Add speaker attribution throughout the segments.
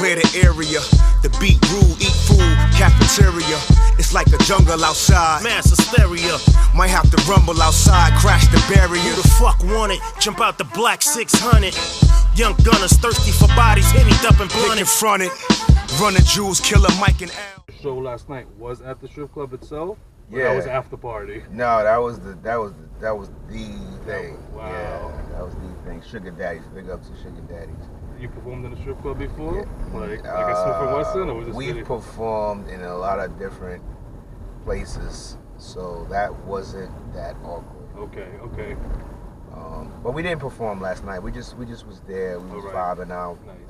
Speaker 1: clear the area. The beat rude, eat food, cafeteria. It's like a jungle outside.
Speaker 2: Mass hysteria.
Speaker 1: Might have to rumble outside, crash the barrier.
Speaker 2: Who the fuck want it? Jump out the black 600. Young gunners thirsty for bodies, hennied up and
Speaker 1: Get
Speaker 2: blunted.
Speaker 1: confronted. Running Jews, killer Mike and Al.
Speaker 3: The show last night was at the strip club itself. Or
Speaker 4: Yeah.
Speaker 3: that was after party.
Speaker 4: No, that was the thing.
Speaker 3: Wow.
Speaker 4: Yeah, that was the thing. Sugar daddies, big up to sugar daddies.
Speaker 3: You performed in a strip club before?
Speaker 4: Yeah.
Speaker 3: Like a Smif and Wessun, or was this
Speaker 4: We've performed in a lot of different places, so that wasn't that awkward.
Speaker 3: Okay.
Speaker 4: But we didn't perform last night. We just was there. We was vibing out.
Speaker 3: Nice.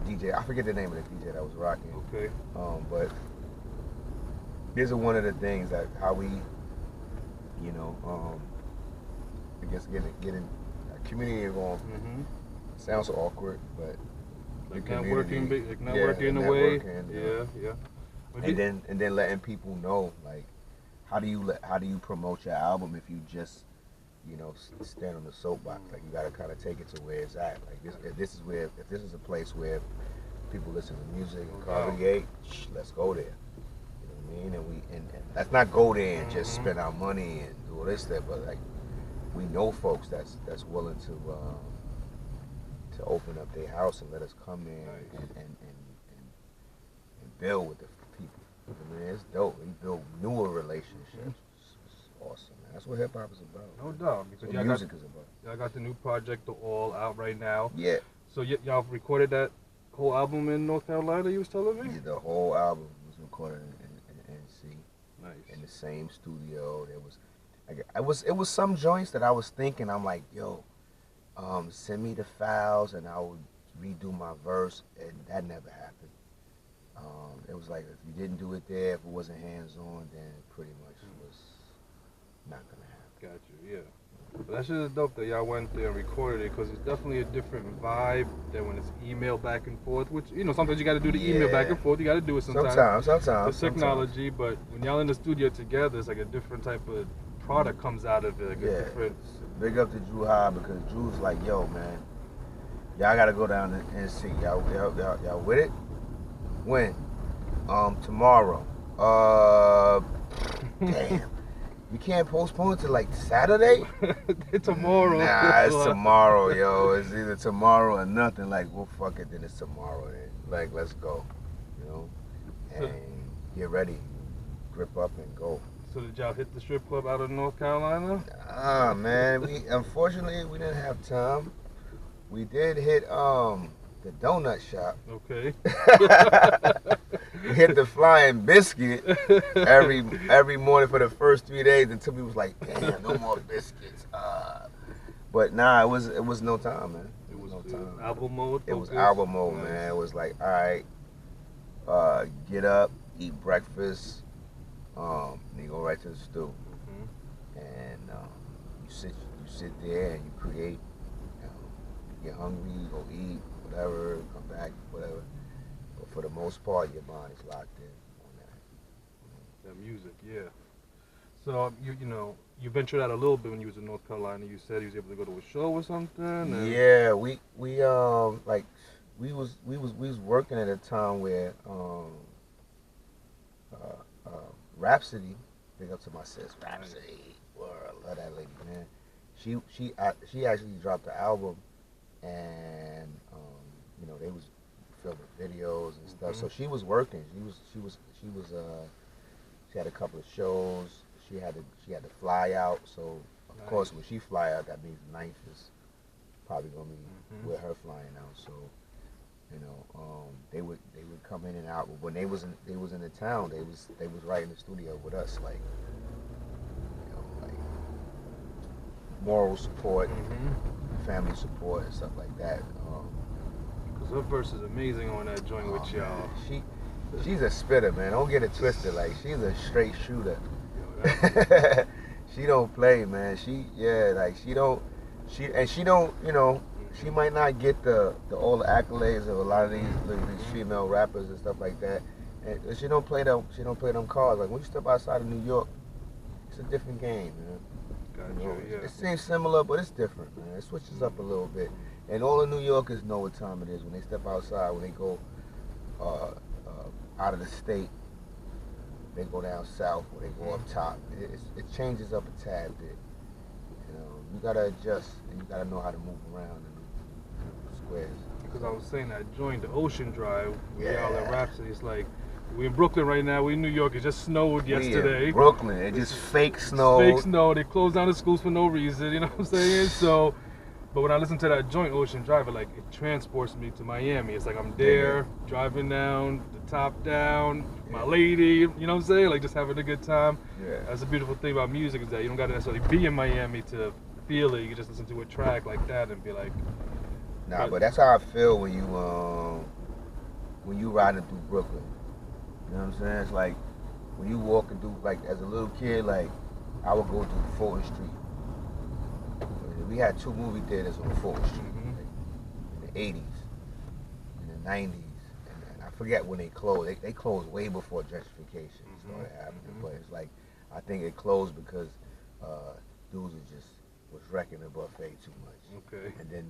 Speaker 4: The DJ, I forget the name of the DJ that was rocking.
Speaker 3: Okay.
Speaker 4: But these are one of the things that how we, I guess getting a community involved. Sounds awkward, but
Speaker 3: Like
Speaker 4: the
Speaker 3: networking,
Speaker 4: community,
Speaker 3: like networking in a way.
Speaker 4: networking,
Speaker 3: Yeah.
Speaker 4: and then letting people know, like, how do you promote your album if you just stand on the soapbox? Like, you got to kind of take it to where it's at. Like, if this is a place where people listen to music and congregate, let's go there. You know what I mean? And let's not go there and just spend our money and do all this stuff, but like, we know folks that's willing to open up their house and let us come in and build with the people. I mean, it's dope. We build newer relationships. It's awesome, man. That's what hip hop is about.
Speaker 3: No doubt. Because
Speaker 4: music is about.
Speaker 3: Y'all got the new project, The All, out right now.
Speaker 4: Yeah.
Speaker 3: So y'all recorded that whole album in North Carolina, you was telling me?
Speaker 4: Yeah, the whole album was recorded in NC.
Speaker 3: Nice.
Speaker 4: In the same studio. It was some joints that I was thinking, I'm like, yo, send me the files and I would redo my verse, and that never happened. It was like, if you didn't do it there, if it wasn't hands-on, then it pretty much was not gonna happen.
Speaker 3: Got you, yeah. But that shit is dope that y'all went there and recorded it, because it's definitely a different vibe than when it's email back and forth, which, sometimes you got to do the email back and forth. You got to do it sometimes.
Speaker 4: Sometimes.
Speaker 3: The technology, but when y'all in the studio together, it's like a different type of product comes out of it. Like a different...
Speaker 4: Big up to Drew High, because Drew's like, yo, man, y'all got to go down and see. Y'all with it? When? Tomorrow. Damn. You can't postpone it to like Saturday?
Speaker 3: Tomorrow.
Speaker 4: Nah, it's tomorrow, yo. It's either tomorrow or nothing. Like, well, fuck it, then it's tomorrow then. Like, let's go. And get ready. Grip up and go.
Speaker 3: So did y'all hit the strip club out of North Carolina?
Speaker 4: Man, unfortunately we didn't have time. We did hit the donut shop.
Speaker 3: Okay.
Speaker 4: We hit the Flying Biscuit every morning for the first 3 days until we was like, damn, no more biscuits. But nah, it was no time, man. It was no time.
Speaker 3: Album mode?
Speaker 4: It was album mode, man. It was like, all right, get up, eat breakfast, then you go right to the stew. And you sit there and you create. You get hungry, you go eat, whatever, come back, whatever. But for the most part, your mind is locked in on that.
Speaker 3: That music, yeah. So you ventured out a little bit when you was in North Carolina. You said you was able to go to a show or something. And...
Speaker 4: Yeah, we was working at a time where Rhapsody, big up to my sis, Rhapsody, world, love that lady, man. She actually dropped the album, and they was filming videos and stuff. So she was working. She had a couple of shows. She had to fly out. So of course when she fly out, that means Ninth is probably gonna be with her flying out. So they would come in and out. But when they was in the town, they was right in the studio with us, like moral support, family support, and stuff like that.
Speaker 3: Because her verse is amazing on that joint with y'all.
Speaker 4: She's a spitter, man. Don't get it twisted. Like, she's a straight shooter. She don't play, man. She might not get all the accolades of a lot of these female rappers and stuff like that. And she don't play them cards. Like, when you step outside of New York, it's a different game, man. It seems similar, but it's different, man. It switches up a little bit. And all the New Yorkers know what time it is when they step outside, when they go out of the state, they go down south or they go up top. It changes up a tad bit. You know, you gotta adjust and you gotta know how to move around in the squares.
Speaker 3: Because I was saying that joint, the Ocean Drive,
Speaker 4: Yeah.
Speaker 3: all that Rhapsody, it's like, we in Brooklyn right now, we in New York, it just snowed yesterday.
Speaker 4: We in Brooklyn, it just fake snow.
Speaker 3: Fake snow, they closed down the schools for no reason, you know what I'm saying? So, but when I listen to that joint, Ocean Drive, it transports me to Miami. It's like I'm there, driving down, the top down, my lady, you know what I'm saying? Like just having a good time.
Speaker 4: Yeah.
Speaker 3: That's the beautiful thing about music is that you don't got to necessarily be in Miami to feel it. You can just listen to a track like that and be like,
Speaker 4: Nah, but that's how I feel when you riding through Brooklyn. You know what I'm saying? It's like when you walking through, like as a little kid, like I would go through Fulton Street. We had 2 movie theaters on Fulton Street, like, in the 80s, in the 90s, and I forget when they closed. They closed way before gentrification started happening, but it's like I think it closed because dudes was wrecking the buffet too much.
Speaker 3: okay.
Speaker 4: And then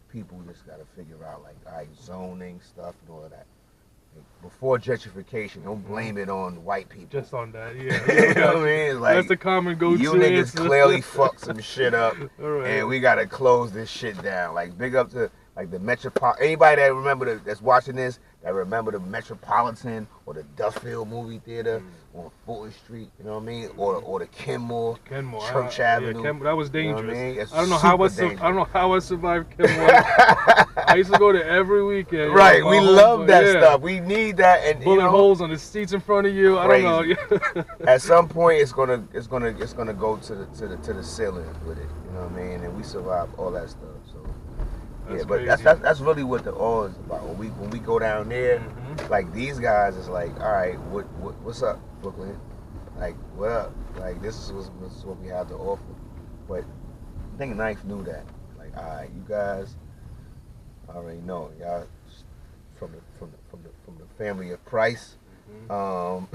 Speaker 4: people just got to figure out like, all right, zoning stuff and all of that. Before gentrification, don't blame it on white people.
Speaker 3: Just on that, yeah.
Speaker 4: You know what I mean? Like,
Speaker 3: that's the common go-to.
Speaker 4: You niggas clearly fucked some shit up,
Speaker 3: right.
Speaker 4: and we gotta close this shit down. Like, big up to like the Metropolitan. Anybody that remember that's watching this that remember the Metropolitan or the Duffield movie theater on Fulton Street. You know what I mean? Or the Kenmore, Church Avenue.
Speaker 3: Yeah, that was dangerous.
Speaker 4: You know what I mean?
Speaker 3: I don't know how I survived Kenmore. I used to go there every weekend.
Speaker 4: Right, we love that stuff. We need that, and
Speaker 3: bullet holes on the seats in front of you.
Speaker 4: Crazy.
Speaker 3: I don't know.
Speaker 4: At some point, it's gonna go to the ceiling with it. You know what I mean? And we survived all that stuff. So
Speaker 3: That's
Speaker 4: yeah, but
Speaker 3: crazy.
Speaker 4: that's really what the all is about. When we go down there, like these guys is like, all right, what's up, Brooklyn? Like, what up? Like this is what we have to offer. But I think Knife knew that. Like, all right, you guys already know y'all from the family of Price, the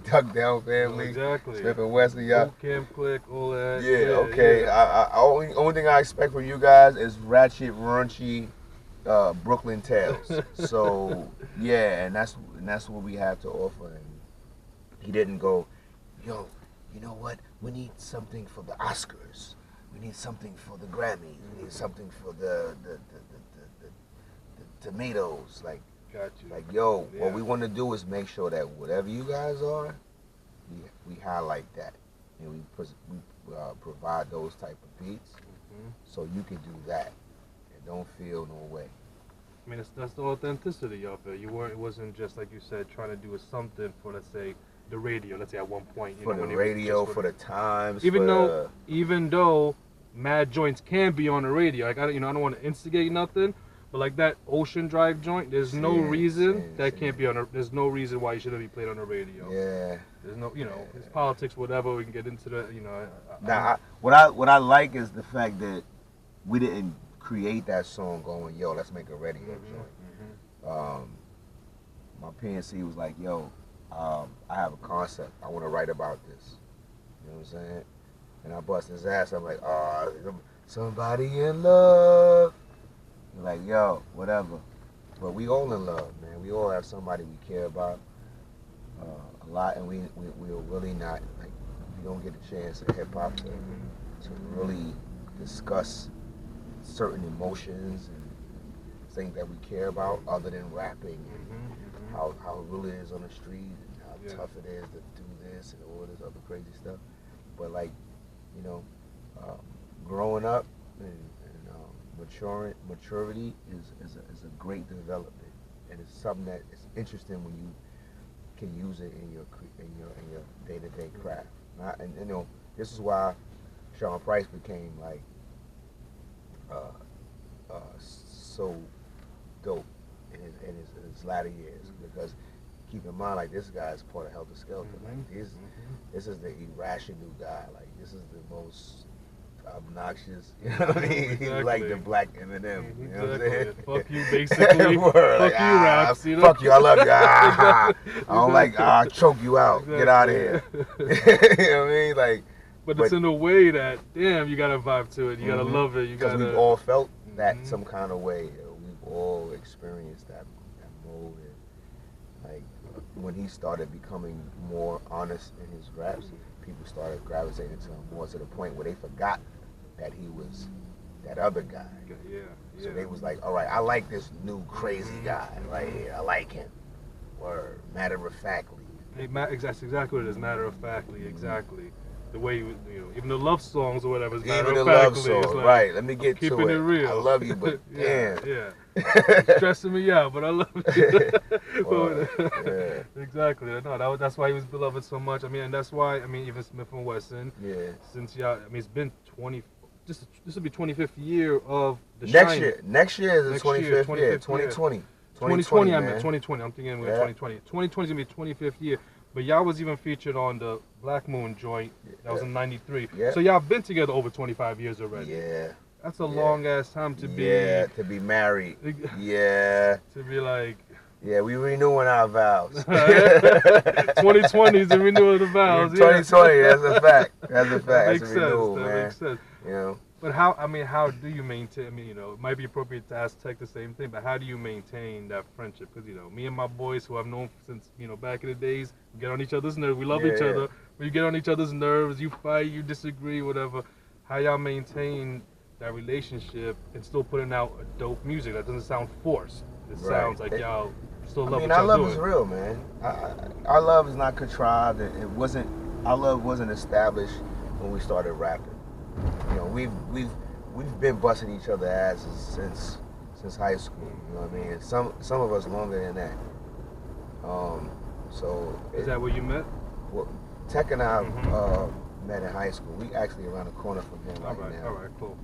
Speaker 4: Duck Down family,
Speaker 3: exactly.
Speaker 4: Smif and Wessun, y'all.
Speaker 3: Boot Camp Click, all that.
Speaker 4: Yeah, okay.
Speaker 3: Yeah.
Speaker 4: Only thing I expect from you guys is ratchet, raunchy, Brooklyn tales. So yeah, and that's what we have to offer. And he didn't go, yo, you know what? We need something for the Oscars. We need something for the Grammys. We need something for the tomatoes. Like,
Speaker 3: Got you.
Speaker 4: like, yo, what we want to do is make sure that whatever you guys are, we highlight that, and we provide those type of beats, so you can do that and don't feel no way.
Speaker 3: I mean, that's the authenticity of it. It wasn't just like you said, trying to do something for, let's say, the radio. Let's say at one point,
Speaker 4: For the radio, for the times.
Speaker 3: Even though mad joints can be on the radio, like I don't want to instigate nothing. But like that Ocean Drive joint, there's no reason that can't be on. There's no reason why it shouldn't be played on the radio.
Speaker 4: Yeah.
Speaker 3: There's no, it's politics, whatever. We can get into that,
Speaker 4: What I like is the fact that we didn't create that song going, yo, let's make a radio joint. My PNC was like, yo, I have a concept. I want to write about this. You know what I'm saying? And I bust his ass. I'm like, oh, somebody in love. Like, yo, whatever. But we all in love, man. We all have somebody we care about a lot, and we're really not, like, we don't get a chance in hip-hop to really discuss certain emotions and things that we care about other than rapping and how real it is on the street and how tough it is to do this and all this other crazy stuff. But, like, growing up and maturity is a great development, and it's something that is interesting when you can use it in your day-to-day craft. And this is why Sean Price became like so dope in his latter years, because keep in mind, like, this guy is part of Helter Skelter. Like, this is the irrational guy. Like, this is the most obnoxious, you know what I mean? He's like the black Eminem, you know what I'm saying?
Speaker 3: Fuck you, basically. Fuck
Speaker 4: like,
Speaker 3: you, raps,
Speaker 4: Fuck you, I love you. I don't like, I'll choke you out. Get out of here. You know what I mean? Like,
Speaker 3: but it's in a way that, damn, you gotta vibe to it. You gotta love it.
Speaker 4: Because we've all felt that some kind of way. We've all experienced that mode. And like when he started becoming more honest in his raps, people started gravitating to him more to the point where they forgot that he was that other guy.
Speaker 3: Yeah.
Speaker 4: So they was like, all right, I like this new crazy guy right here. I like him. Or matter of factly.
Speaker 3: That's exactly what it is. Matter of factly, exactly. The way even the love songs or whatever is matter
Speaker 4: Even
Speaker 3: of
Speaker 4: the
Speaker 3: factly.
Speaker 4: love song,
Speaker 3: like,
Speaker 4: right? Let me get to
Speaker 3: keeping
Speaker 4: it.
Speaker 3: it real.
Speaker 4: I love you, but
Speaker 3: yeah,
Speaker 4: damn.
Speaker 3: yeah. It's stressing me out, but I love you.
Speaker 4: Well, yeah.
Speaker 3: Exactly. No, that's why he was beloved so much. I mean, and that's why even Smif and Wessun.
Speaker 4: Yeah.
Speaker 3: Since it's been 20. This will be 25th year of the
Speaker 4: Next
Speaker 3: Shine.
Speaker 4: year. Next year is the 25th year. 2020.
Speaker 3: 2020, I meant
Speaker 4: man.
Speaker 3: 2020. I'm thinking we're
Speaker 4: Yeah.
Speaker 3: 2020. 2020 is gonna be 25th year. But y'all was even featured on the Black Moon joint. That was in '93.
Speaker 4: Yeah.
Speaker 3: So y'all been together over 25 years already.
Speaker 4: Yeah.
Speaker 3: That's a long ass time to be.
Speaker 4: Yeah, to be married. Yeah.
Speaker 3: To be like.
Speaker 4: Yeah, we renewing our vows.
Speaker 3: 2020 is the renewal of the vows.
Speaker 4: 2020, that's a fact. That's a fact.
Speaker 3: That
Speaker 4: That's
Speaker 3: makes
Speaker 4: a renewal,
Speaker 3: sense.
Speaker 4: man.
Speaker 3: That makes sense.
Speaker 4: You know.
Speaker 3: But how do you maintain? I mean, it might be appropriate to ask Tech the same thing, but how do you maintain that friendship? Because me and my boys, who I've known since back in the days, we get on each other's nerves. We love each other. When you get on each other's nerves, you fight, you disagree, whatever. How y'all maintain that relationship and still putting out a dope music that doesn't sound forced? It sounds like y'all still love what y'all
Speaker 4: our love
Speaker 3: doing.
Speaker 4: is real, man. Our love is not contrived. It wasn't. Our love wasn't established when we started rapping. We've been busting each other asses since high school. You know what I mean? Some of us longer than that. So
Speaker 3: is that where you met?
Speaker 4: Well, Tech and I met in high school. We actually around the corner from him right now.
Speaker 3: All right, cool.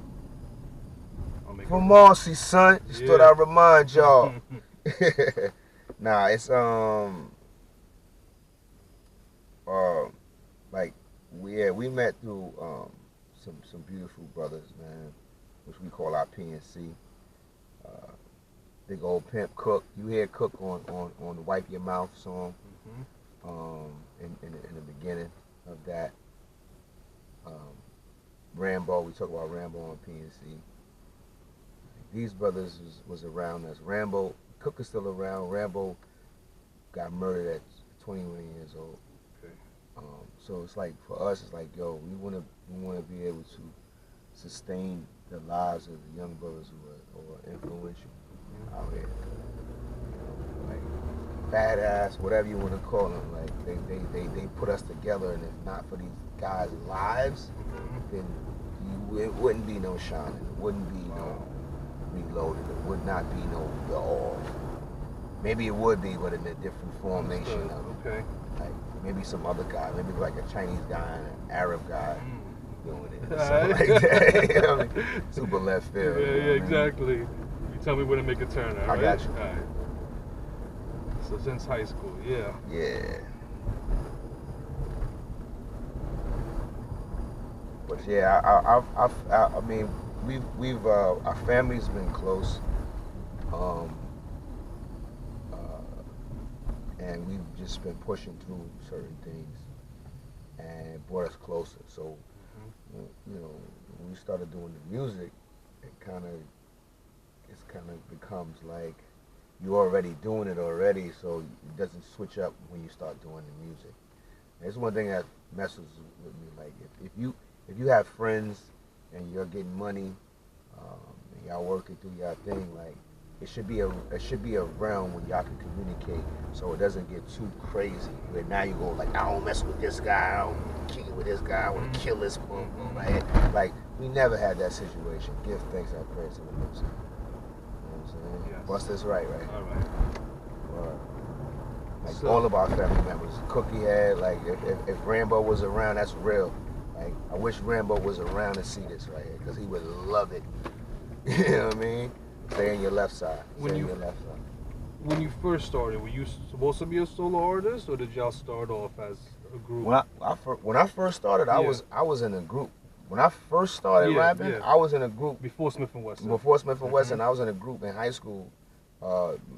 Speaker 4: From Marcy, son. Just thought I'd remind y'all. Nah, it's we met through some beautiful brothers, man, which we call our PNC. Big old pimp Cook. You hear Cook on the Wipe Your Mouth song. In the beginning of that. Rambo, we talk about Rambo on PNC. These brothers was around us. Cook is still around. Rambo got murdered at 21 years old.
Speaker 3: Okay.
Speaker 4: So it's like for us, it's like, yo, we wanna be able to sustain the lives of the young brothers who are influential out here. Like badass, whatever you want to call them. Like they put us together, and if not for these guys' lives, then it wouldn't be no Shining. It wouldn't be no Reloaded. It would not be no The All. Maybe it would be, but in a different formation of it.
Speaker 3: Okay.
Speaker 4: Like maybe some other guy, maybe like a Chinese guy and an Arab guy doing it. Or something like that. You know what I mean? Super left field.
Speaker 3: Yeah, exactly. You tell me when to make a turn. All right?
Speaker 4: I got you.
Speaker 3: All right. So since high school, yeah.
Speaker 4: Yeah. But yeah, I mean, we've our family's been close, and we've just been pushing through certain things, and it brought us closer. So, when we started doing the music, it kind of becomes like you're already doing it already, so it doesn't switch up when you start doing the music. And it's one thing that messes with me. Like if you have friends and you're getting money, and y'all working through y'all thing, like it should be a realm when y'all can communicate, so it doesn't get too crazy. Where now you go like, I don't mess with this guy, I don't kick it with this guy, I want to kill this boom, right? Like we never had that situation. Give thanks and praise to the Most High. You know what I'm saying?
Speaker 3: Yes.
Speaker 4: Bust this right?
Speaker 3: All right.
Speaker 4: Like so, all of our family members, Cookie had, like if Rambo was around, that's real. Like I wish Rambo was around to see this right here, because he would love it. You know what I mean? Stay on your left side. Stay on your left side.
Speaker 3: When you first started, were you supposed to be a solo artist, or did y'all start off as a group?
Speaker 4: When I first started, I was in a group. When I first started rapping, I was in a group.
Speaker 3: Before Smif and Wessun.
Speaker 4: Before Smif and Wessun, I was in a group in high school.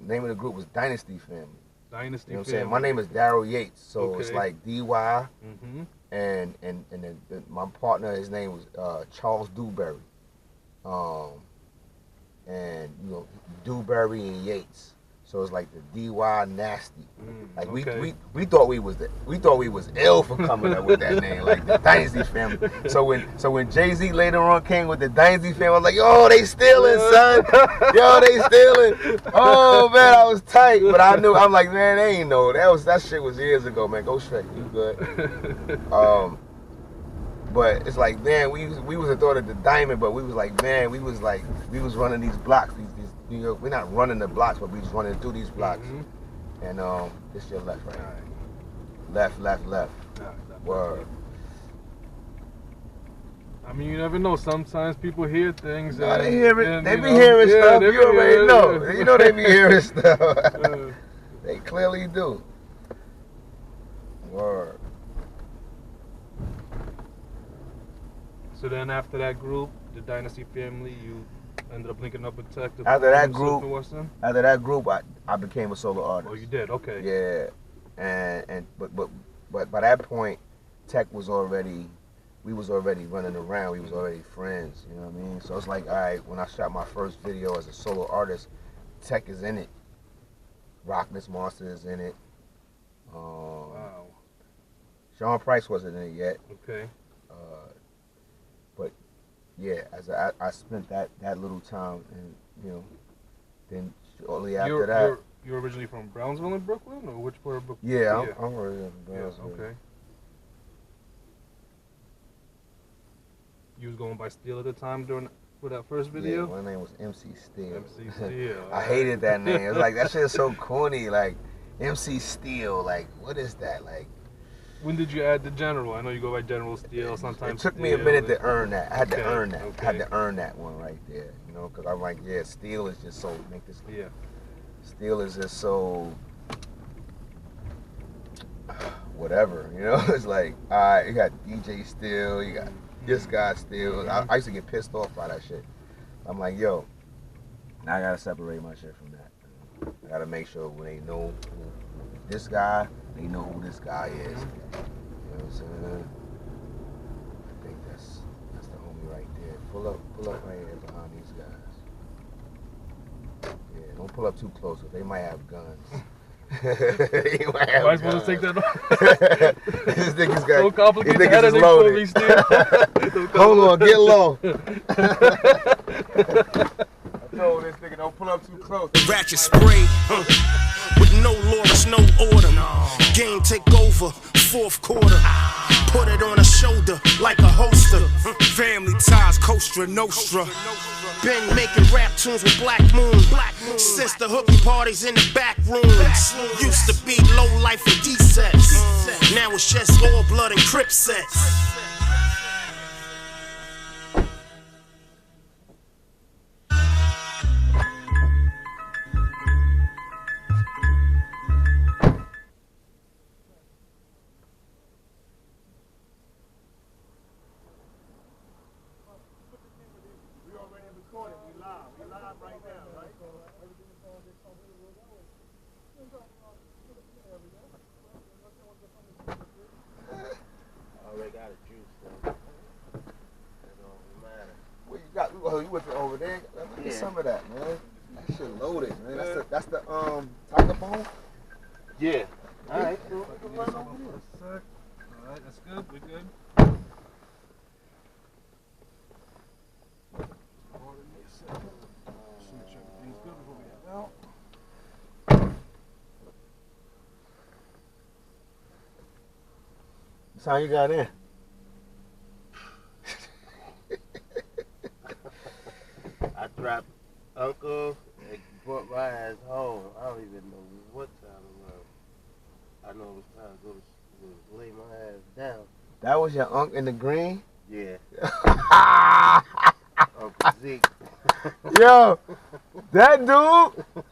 Speaker 4: Name of the group was Dynasty Family.
Speaker 3: Dynasty
Speaker 4: you know what I'm
Speaker 3: Family.
Speaker 4: saying? My name is Daryl Yates, so it's like DY, and then my partner, his name was Charles Dewberry, and Dewberry and Yates. So it's like the DY Nasty. Like
Speaker 3: okay.
Speaker 4: we thought we was ill for coming up with that name, like the Dynasty family. So when Jay-Z later on came with the Dynasty family, I was like, yo, they stealing, son. Yo, they stealing. Oh man, I was tight, but I'm like, man, they ain't know. That shit was years ago, man. Go straight, you good. But it's like, man, we was a thought of the Diamond, but we was like, man, we was running these blocks. These we're not running the blocks, but we just running through these blocks. And this your left, right? Left. Word.
Speaker 3: I mean, you never know. Sometimes people hear things.
Speaker 4: Nah, they hear it. They be hearing stuff. You already know. You know they be hearing stuff. They clearly do. Word.
Speaker 3: So then after that group, the Dynasty family, you ended up linking up with Tech.
Speaker 4: After that group, I became a solo artist.
Speaker 3: Oh, you did? Okay.
Speaker 4: Yeah, but by that point, Tech was already, we was already running around. We was already friends. You know what I mean? So it's like, all right, when I shot my first video as a solo artist, Tech is in it. Rockness Monster is in it.
Speaker 3: Wow.
Speaker 4: Sean Price wasn't in it yet.
Speaker 3: Okay.
Speaker 4: But yeah, as I spent that little time, and you know, then shortly after that.
Speaker 3: You're originally from Brownsville in Brooklyn, or which part of Brooklyn?
Speaker 4: Yeah, I'm originally from Brownsville.
Speaker 3: Yeah, okay. You was going by Steel at the time for that first video?
Speaker 4: Yeah, my name was MC Steel.
Speaker 3: MC Steel.
Speaker 4: I hated that name. It was like, that shit is so corny. Like, MC Steel, like, what is that? Like,
Speaker 3: when did you add the General? I know you go by General Steel sometimes.
Speaker 4: It took me a minute to earn that. I had to earn that.
Speaker 3: Okay.
Speaker 4: I had to earn that one right there. You know, because I'm like, yeah, Steel is just so, make this.
Speaker 3: Yeah.
Speaker 4: Steel is just so, whatever, you know? It's like, all right, you got DJ Steel, you got this guy Steel. I used to get pissed off by that shit. I'm like, yo, now I gotta separate my shit from that. I gotta make sure when they know who this guy, they know who this guy is. You know what I'm saying? I think that's the homie right there. Pull up right here behind these guys. Yeah, don't pull up too close, because they might have guns. They might have
Speaker 3: Am I supposed to take that off?
Speaker 4: This nigga's got,
Speaker 3: so complicated.
Speaker 4: this nigga's loaded. Hold on, get low. I told this nigga, don't pull up too close.
Speaker 2: Ratchet spray, with no laws, no order. Game take over, fourth quarter. Put it on a shoulder like a holster.
Speaker 1: Family ties, Costa Nostra.
Speaker 2: Been making rap tunes with Black Moon. Since the hooky parties in the back rooms. Used to be low life and D-sets. Now it's just all blood and Crip sets.
Speaker 4: Oh, you went to over there? Let me get some of that, man. That shit loaded, man. That's the tiger bone?
Speaker 2: Yeah. Alright,
Speaker 3: Alright, that's good. We're good.
Speaker 4: That's how you got in.
Speaker 5: I dropped Uncle and brought my ass home. I don't even know what time it was. I know it was time to go to lay my ass down.
Speaker 4: That was your uncle in the green?
Speaker 5: Yeah. Uncle Zeke.
Speaker 4: Yo, that dude,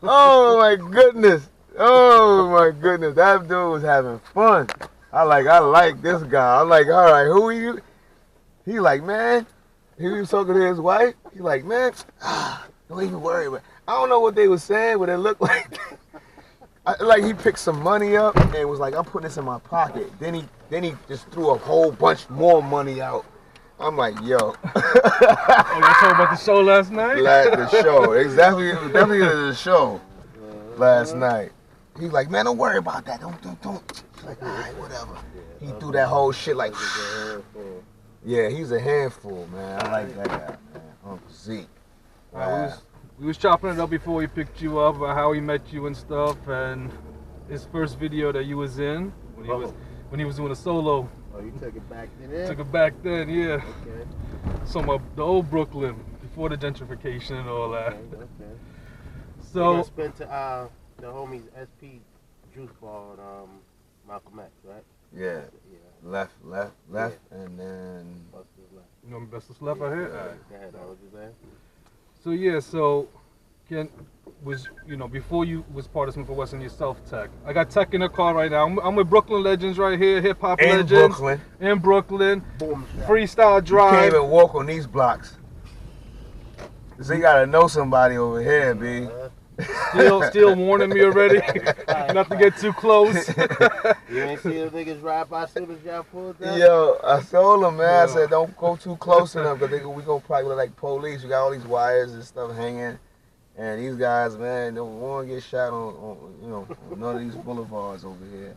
Speaker 4: oh my goodness. Oh my goodness. That dude was having fun. I like this guy. I'm like, all right, who are you? He like, man, he was talking to his wife. He like, man, don't even worry about it. I don't know what they were saying, but it looked like like he picked some money up and was like, I'm putting this in my pocket. Then he just threw a whole bunch more money out. I'm like, yo.
Speaker 3: Oh, you talking about the show last night?
Speaker 4: The show, exactly. It was definitely the show. last night. He's like, man, don't worry about that. Don't. He's like, all right, whatever. He threw that whole shit like, yeah, he's a handful, man. I like that guy, man. Uncle Zeke. Wow.
Speaker 3: We was chopping it up before we picked you up about how he met you and stuff, and his first video that you was in when he was doing a solo.
Speaker 5: Oh, you took it back then?
Speaker 3: Took it back then, yeah.
Speaker 5: Okay.
Speaker 3: Some of the old Brooklyn before the gentrification and all that.
Speaker 5: Okay.
Speaker 3: So
Speaker 5: I spent to the homies SP Juice Bar on Malcolm X, right?
Speaker 4: Yeah.
Speaker 5: Yeah.
Speaker 4: Left, and then.
Speaker 5: Buster's left.
Speaker 3: you know, best of left out here.
Speaker 5: Go ahead, what was you saying?
Speaker 3: So yeah, so Ken was, you know, before you was part of Smif and Wessun yourself, Tech. I got Tech in the car right now. I'm with Brooklyn legends right here, hip hop legends.
Speaker 4: Brooklyn.
Speaker 3: In Brooklyn.
Speaker 5: Boom.
Speaker 3: Freestyle Drive.
Speaker 4: You can't even walk on these blocks. So you gotta know somebody over here, B.
Speaker 3: Still warning me already not to get too close.
Speaker 5: You ain't see them niggas ride by as soon as y'all pulled up?
Speaker 4: Yo, I told them, man. I said, don't go too close to them, because we gonna probably look like police. We got all these wires and stuff hanging. And these guys, man, don't want to get shot on, you know, on none of these boulevards over here.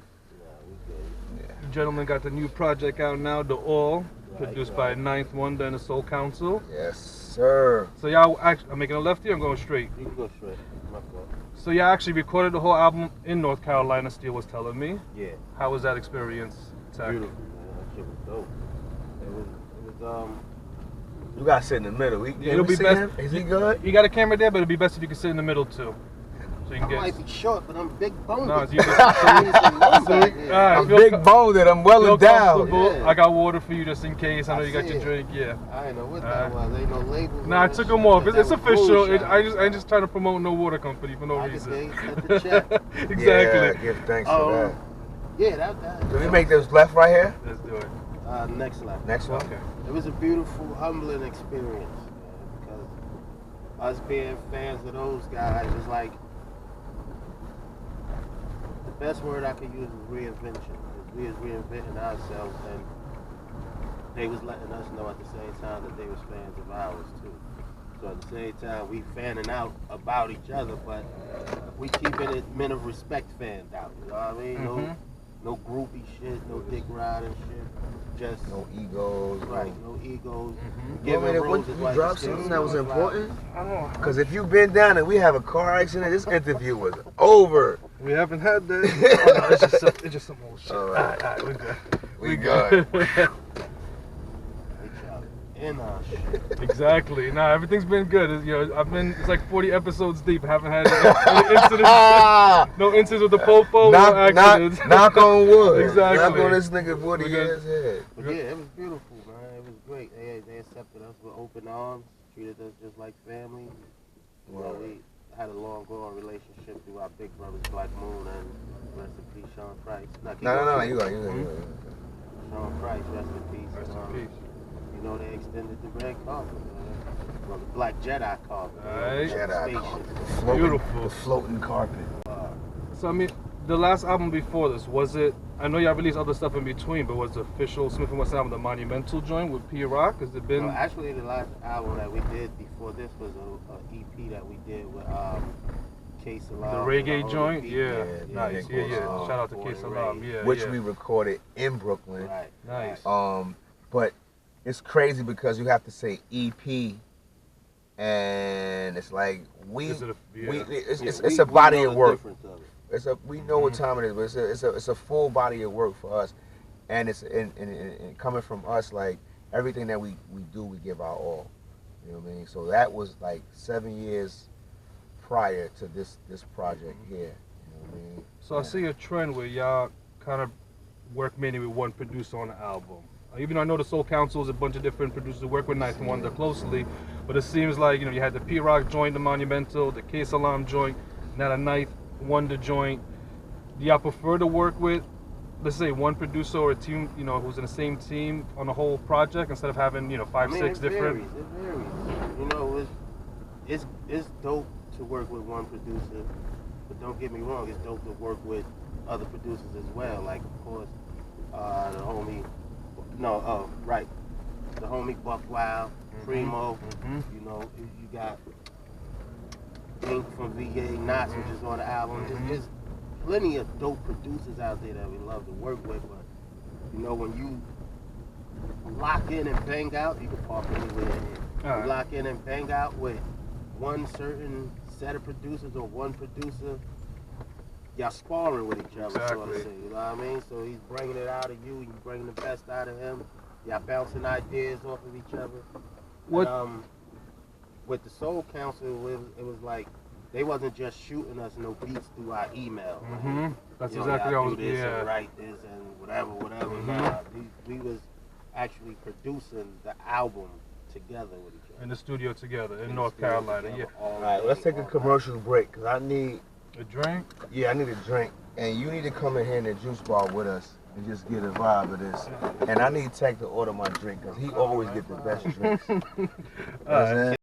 Speaker 3: You gentlemen got the new project out now, The All, produced by Ninth Wonder and the Soul Council.
Speaker 4: Yes, sir.
Speaker 3: So y'all, I'm making a left here, I'm going straight.
Speaker 5: You can go straight. My fault.
Speaker 3: So y'all actually recorded the whole album in North Carolina, Steel was telling me.
Speaker 5: Yeah.
Speaker 3: How was that experience, Tech?
Speaker 5: Beautiful, man. That shit was dope. It was
Speaker 4: You gotta sit in the middle.
Speaker 3: It'll be best.
Speaker 4: Is he good?
Speaker 3: You got a camera there, but it'd be best if you could sit in the middle too. So you
Speaker 5: I
Speaker 3: can
Speaker 5: might be short, but I'm big boned.
Speaker 3: No, you
Speaker 4: I'm big boned. I'm well endowed.
Speaker 5: Yeah.
Speaker 3: I got water for you just in case. I know you got your drink. Yeah.
Speaker 5: I didn't know what that was. Ain't no label.
Speaker 3: Nah, I took them off. It's official. I ain't just trying to promote no water company for no reason. Exactly.
Speaker 4: Yeah, give thanks for that.
Speaker 5: Yeah, that.
Speaker 4: Do we make this left right here?
Speaker 3: Let's do it.
Speaker 5: Next lap.
Speaker 4: Next one?
Speaker 3: Okay.
Speaker 5: It was a beautiful, humbling experience, man, because us being fans of those guys is like, the best word I could use is reinvention. Because we was reinventing ourselves, and they was letting us know at the same time that they was fans of ours too. So at the same time, we fanning out about each other, but we keeping it men of respect fanned out. You know what I mean? No groupie shit, no dick riding shit, just
Speaker 4: no egos.
Speaker 5: Right, no egos.
Speaker 4: We dropped something that was important? Because if you've been down and we have a car accident, this interview was over.
Speaker 3: We haven't had that. It's just some old shit.
Speaker 4: All right,
Speaker 3: we're good.
Speaker 4: We good.
Speaker 3: Shit. Exactly. Nah, everything's been good. You know, it's like 40 episodes deep. I haven't had any incidents. No incidents with the popo. No accidents.
Speaker 4: Knock on wood.
Speaker 3: Exactly.
Speaker 4: Knock on this nigga woody ass head.
Speaker 5: But yeah, it was beautiful, man. It was great. They accepted us with open arms, treated us just like family. You know, we had a long going relationship through our big brothers, Black Moon and rest in peace, Sean Price.
Speaker 4: No, you got.
Speaker 5: Sean Price, rest in peace.
Speaker 3: Rest in peace.
Speaker 5: You know, they extended the red carpet, man. Well, the black Jedi carpet.
Speaker 3: Right.
Speaker 4: Jedi carpet.
Speaker 3: Beautiful.
Speaker 4: The floating carpet.
Speaker 3: So, I mean, the last album before this, was it, I know y'all released other stuff in between, but was the official Smif and Wessun album the Monumental joint with P Rock? Has it been?
Speaker 5: No, actually, the last album that we did before this was a EP that we did with K Salam.
Speaker 3: The reggae joint? Yeah.
Speaker 5: Nice.
Speaker 3: Yeah. Shout out to K Salam. Yeah.
Speaker 4: Which we recorded in Brooklyn.
Speaker 5: Right.
Speaker 3: Nice.
Speaker 4: But it's crazy because you have to say EP, and it's like it's a body of work. We know what time it is, but it's a full body of work for us, and it's and coming from us, like everything that we do, we give our all. You know what I mean? So that was like 7 years prior to this project here. You know what I mean?
Speaker 3: So I see a trend where y'all kind of work mainly with one producer on the album. Even though I know the Soul Council is a bunch of different producers who work with Ninth Wonder closely, but it seems like, you know, you had the P Rock joint, the Monumental, the K Salam joint, now the Ninth Wonder joint. Do y'all prefer to work with, let's say, one producer or a team, you know, who's in the same team on the whole project instead of having, you know, 5, 6 different?
Speaker 5: It varies. You know, it's dope to work with one producer, but don't get me wrong, it's dope to work with other producers as well. Like, of course, the homie. The homie Buck Wild, Primo, you know, you got Ink from VA Knots, which is on the album. There's plenty of dope producers out there that we love to work with, but you know, when you lock in and bang out, you can pop anywhere. You lock in and bang out with one certain set of producers or one producer, y'all sparring with each other, sort of thing, you know what I mean? So he's bringing it out of you, you bringing the best out of him, y'all bouncing ideas off of each other. What? And, with the Soul Council, it was like, they wasn't just shooting us no beats through our email.
Speaker 3: Mm-hmm. That's
Speaker 5: you know,
Speaker 3: exactly what I was,
Speaker 5: do this and write this and whatever.
Speaker 3: Mm-hmm.
Speaker 5: Nah, we was actually producing the album together with each other.
Speaker 3: In the studio together in North Carolina, yeah.
Speaker 4: All right, let's take a commercial break, because I need...
Speaker 3: A drink?
Speaker 4: Yeah, I need a drink. And you need to come in here in the juice bar with us and just get a vibe of this. And I need Tech to order my drink, because he always get the best drinks. You know what I'm saying?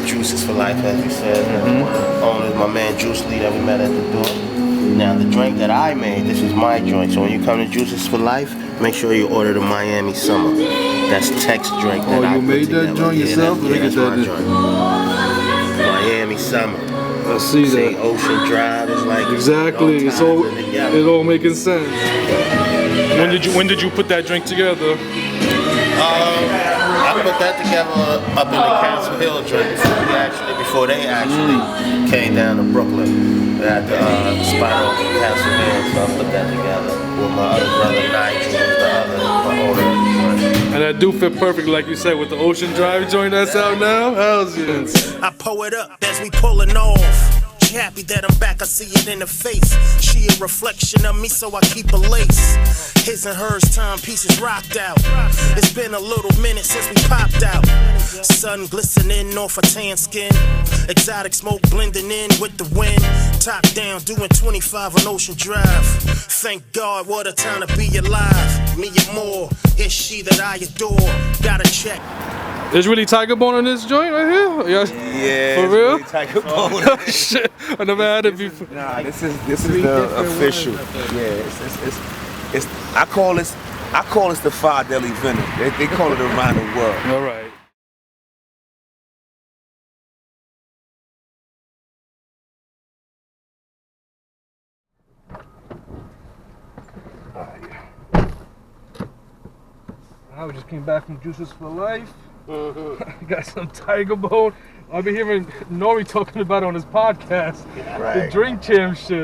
Speaker 5: Juices for life, as we said. Owner is my man Juice Lee that we met at the door. Now the drink that I made, this is my joint. So when you come to Juices for Life, make sure you order the Miami Summer. That's Tech's drink that I
Speaker 6: you made that joint yourself?
Speaker 5: That's my joint. Miami Summer.
Speaker 6: I see that.
Speaker 5: Ocean Drive is like
Speaker 6: exactly. It's all making sense.
Speaker 3: When did you put that drink together?
Speaker 5: I put that together up in the Castle Hill joint before they actually came down to Brooklyn. They had the spot off in Castle Hill, so I put that together with my other brother Nigel, who's the other owner of the joint.
Speaker 3: And that do fit perfect, like you said, with the Ocean Drive joint that's out now. How's it?
Speaker 2: I pull it up as we pulling off. She happy that I'm back, I see it in her face. She a reflection of me, so I keep a lace. His and hers timepieces rocked out. It's been a little minute since we popped out. Sun glistening off her tan skin. Exotic smoke blending in with the wind. Top down, doing 25 on Ocean Drive. Thank God, what a time to be alive. Me and more, it's she that I adore. Gotta check.
Speaker 3: There's really Tiger Bone in this joint right here?
Speaker 4: Yeah,
Speaker 3: for real?
Speaker 4: Really Tiger Bone.
Speaker 3: Oh, shit, I never had it before.
Speaker 4: Nah, this is the official. Yeah, it's I call this the Five Deadly Venom. They call it around the world.
Speaker 3: All right. Now we just came back from Juices for Life. Got some Tiger Bone. I've been hearing Nori talking about it on his podcast.
Speaker 4: Right.
Speaker 3: The Drink Champ shit.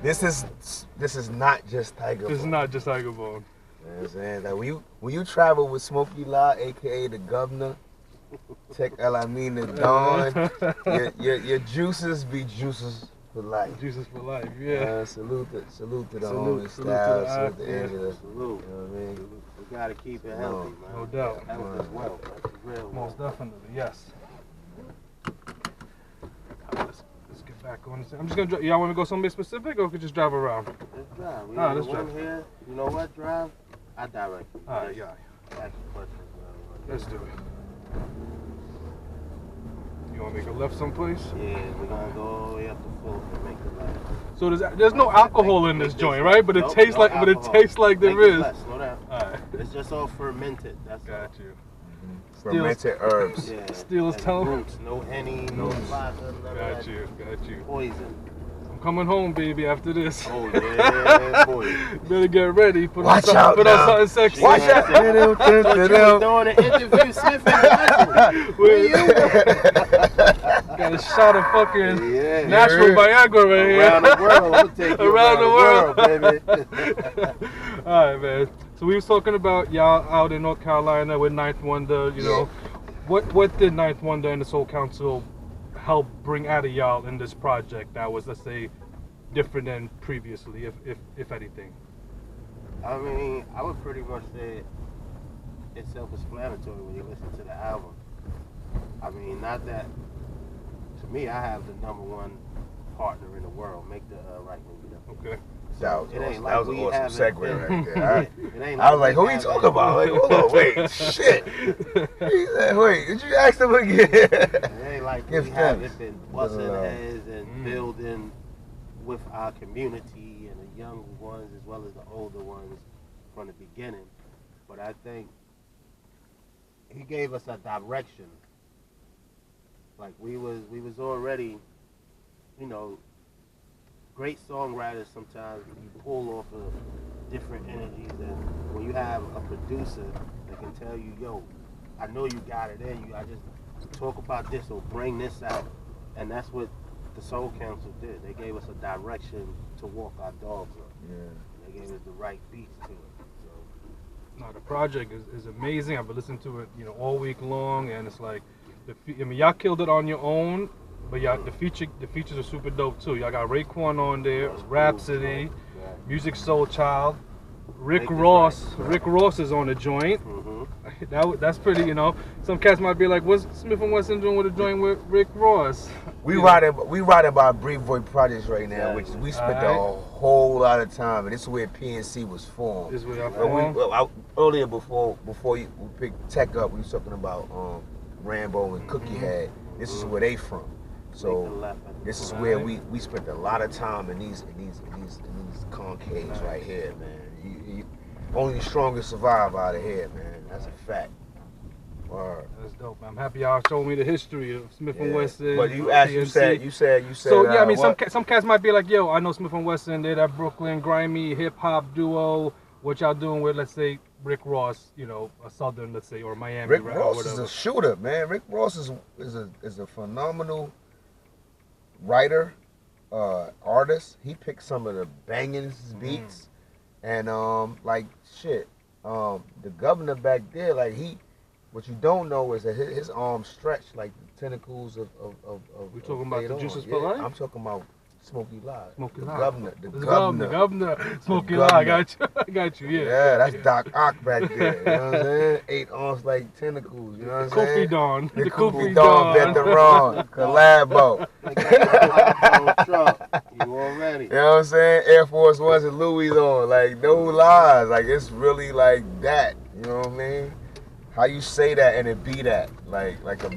Speaker 4: This is not just Tiger Bone.
Speaker 3: This is not just Tiger Bone.
Speaker 4: You know what I'm saying? Like when you travel with Smokey La, aka the Governor, Tech El Amin the Don, your juices be juices for life.
Speaker 3: Juices for life, yeah.
Speaker 4: Salute to the homie Style, salute to Angela.
Speaker 5: Salute.
Speaker 4: You know what I mean?
Speaker 5: We gotta keep it healthy, man.
Speaker 3: No doubt.
Speaker 5: Health is wealth. That's real.
Speaker 3: Most definitely, yes. Let's get back on this. I'm just gonna drive. Y'all want me to go somewhere specific, or we could just drive around?
Speaker 5: Let's drive.
Speaker 3: Let's drive.
Speaker 5: Here. You know what? Drive. I direct you.
Speaker 3: Alright, yeah.
Speaker 5: Ask questions.
Speaker 3: Let's do it. You want to make a left someplace?
Speaker 5: Yeah, we're gonna go all the way up to Fulton and make the left.
Speaker 3: So there's no alcohol in this joint, right? But it tastes like there is.
Speaker 5: Slow down.
Speaker 3: Alright.
Speaker 5: It's just all fermented. That's
Speaker 3: Got you.
Speaker 4: Fermented herbs.
Speaker 5: Yeah.
Speaker 3: Steel's telling.
Speaker 5: Roots, no Henny, no vodka, none of
Speaker 3: Got you.
Speaker 5: poison.
Speaker 3: I'm coming home, baby, after this.
Speaker 5: Oh yeah, boy.
Speaker 3: Better get ready. Put on something sexy.
Speaker 4: Watch out.
Speaker 5: Thought you were doing an interview, Smif and
Speaker 3: Got a shot of fucking natural Viagra right here.
Speaker 5: Around the world, we'll take you around the world, baby.
Speaker 3: All right, man. So we was talking about y'all out in North Carolina with Ninth Wonder. You know, what did Ninth Wonder and the Soul Council help bring out of y'all in this project that was, let's say, different than previously, if anything?
Speaker 5: I mean, I would pretty much say it's self-explanatory when you listen to the album. I mean, not that, to me, I have the #1 partner in the world, make the right movie.
Speaker 3: Okay.
Speaker 4: That was
Speaker 5: it ain't
Speaker 4: awesome.
Speaker 5: like
Speaker 4: That was
Speaker 5: we
Speaker 4: an awesome
Speaker 5: haven't
Speaker 4: segue
Speaker 5: been-
Speaker 4: right there.
Speaker 5: It ain't
Speaker 4: I was like, who you talking about? Like, hold on, wait, shit. He said, wait, did you ask them again?
Speaker 5: It ain't like we
Speaker 4: Give
Speaker 5: haven't
Speaker 4: thanks.
Speaker 5: been busting heads and building with our community and the young ones as well as the older ones from the beginning. But I think he gave us a direction. Like we was already, you know, great songwriters. Sometimes you pull off of different energies, and when you have a producer that can tell you, yo, I know you got it in you, I just talk about this or bring this out. And that's what the Soul Council did. They gave us a direction to walk our dogs on.
Speaker 4: Yeah.
Speaker 5: And they gave us the right beats to it. So
Speaker 3: No, the project is amazing. I've been listening to it, all week long, and it's like, y'all killed it on your own, but y'all the features are super dope too. Y'all got Raekwon on there, Rhapsody, Music Soul Child, Rick Ross. Rick Ross is on the joint. That's pretty, Some cats might be like, "What's Smif and Wessun doing with a joint with Rick Ross?"
Speaker 4: We riding by Brief Boy Projects right now, which we spent a whole lot of time, and this is where PNC was formed.
Speaker 3: This is where y'all formed.
Speaker 4: Earlier before we picked Tech up, we was talking about Rambo and Cookie Head. This is where they from. So this is where we spent a lot of time in these concaves right here, man. Only the strongest survive out of here, man. That's a fact. Word.
Speaker 3: That's dope. I'm happy y'all showed me the history of Smif and Wessun.
Speaker 4: But you said.
Speaker 3: So yeah, I mean, some cats might be like, "Yo, I know Smif and Wessun. They're that Brooklyn grimy hip hop duo. What y'all doing with, let's say, Rick Ross? A Southern, let's say, or Miami
Speaker 4: Rick
Speaker 3: rap
Speaker 4: Ross
Speaker 3: or whatever."
Speaker 4: is a shooter, man. Rick Ross is a phenomenal writer, artist. He picked some of the bangingest beats, and like shit. The governor back there, like what you don't know is that his arms stretch like the tentacles of
Speaker 3: We talking about the Juices for
Speaker 4: Yeah,
Speaker 3: Life?
Speaker 4: I'm talking about Smokey Live.
Speaker 3: Smokey
Speaker 4: The
Speaker 3: Live.
Speaker 4: governor.
Speaker 3: Smokey
Speaker 4: The
Speaker 3: Live.
Speaker 4: governor.
Speaker 3: I got you. Yeah.
Speaker 4: Yeah, that's Doc Ock back there. You know what I'm saying? 8 arms like tentacles. You know what I'm saying?
Speaker 3: Kofi Don.
Speaker 4: The Kofi Don veteran. Collabo.
Speaker 5: you already.
Speaker 4: You know what I'm saying? Air Force Ones and Louis on. Like, no lies. Like, it's really like that. You know what I mean? How you say that and it be that. Like a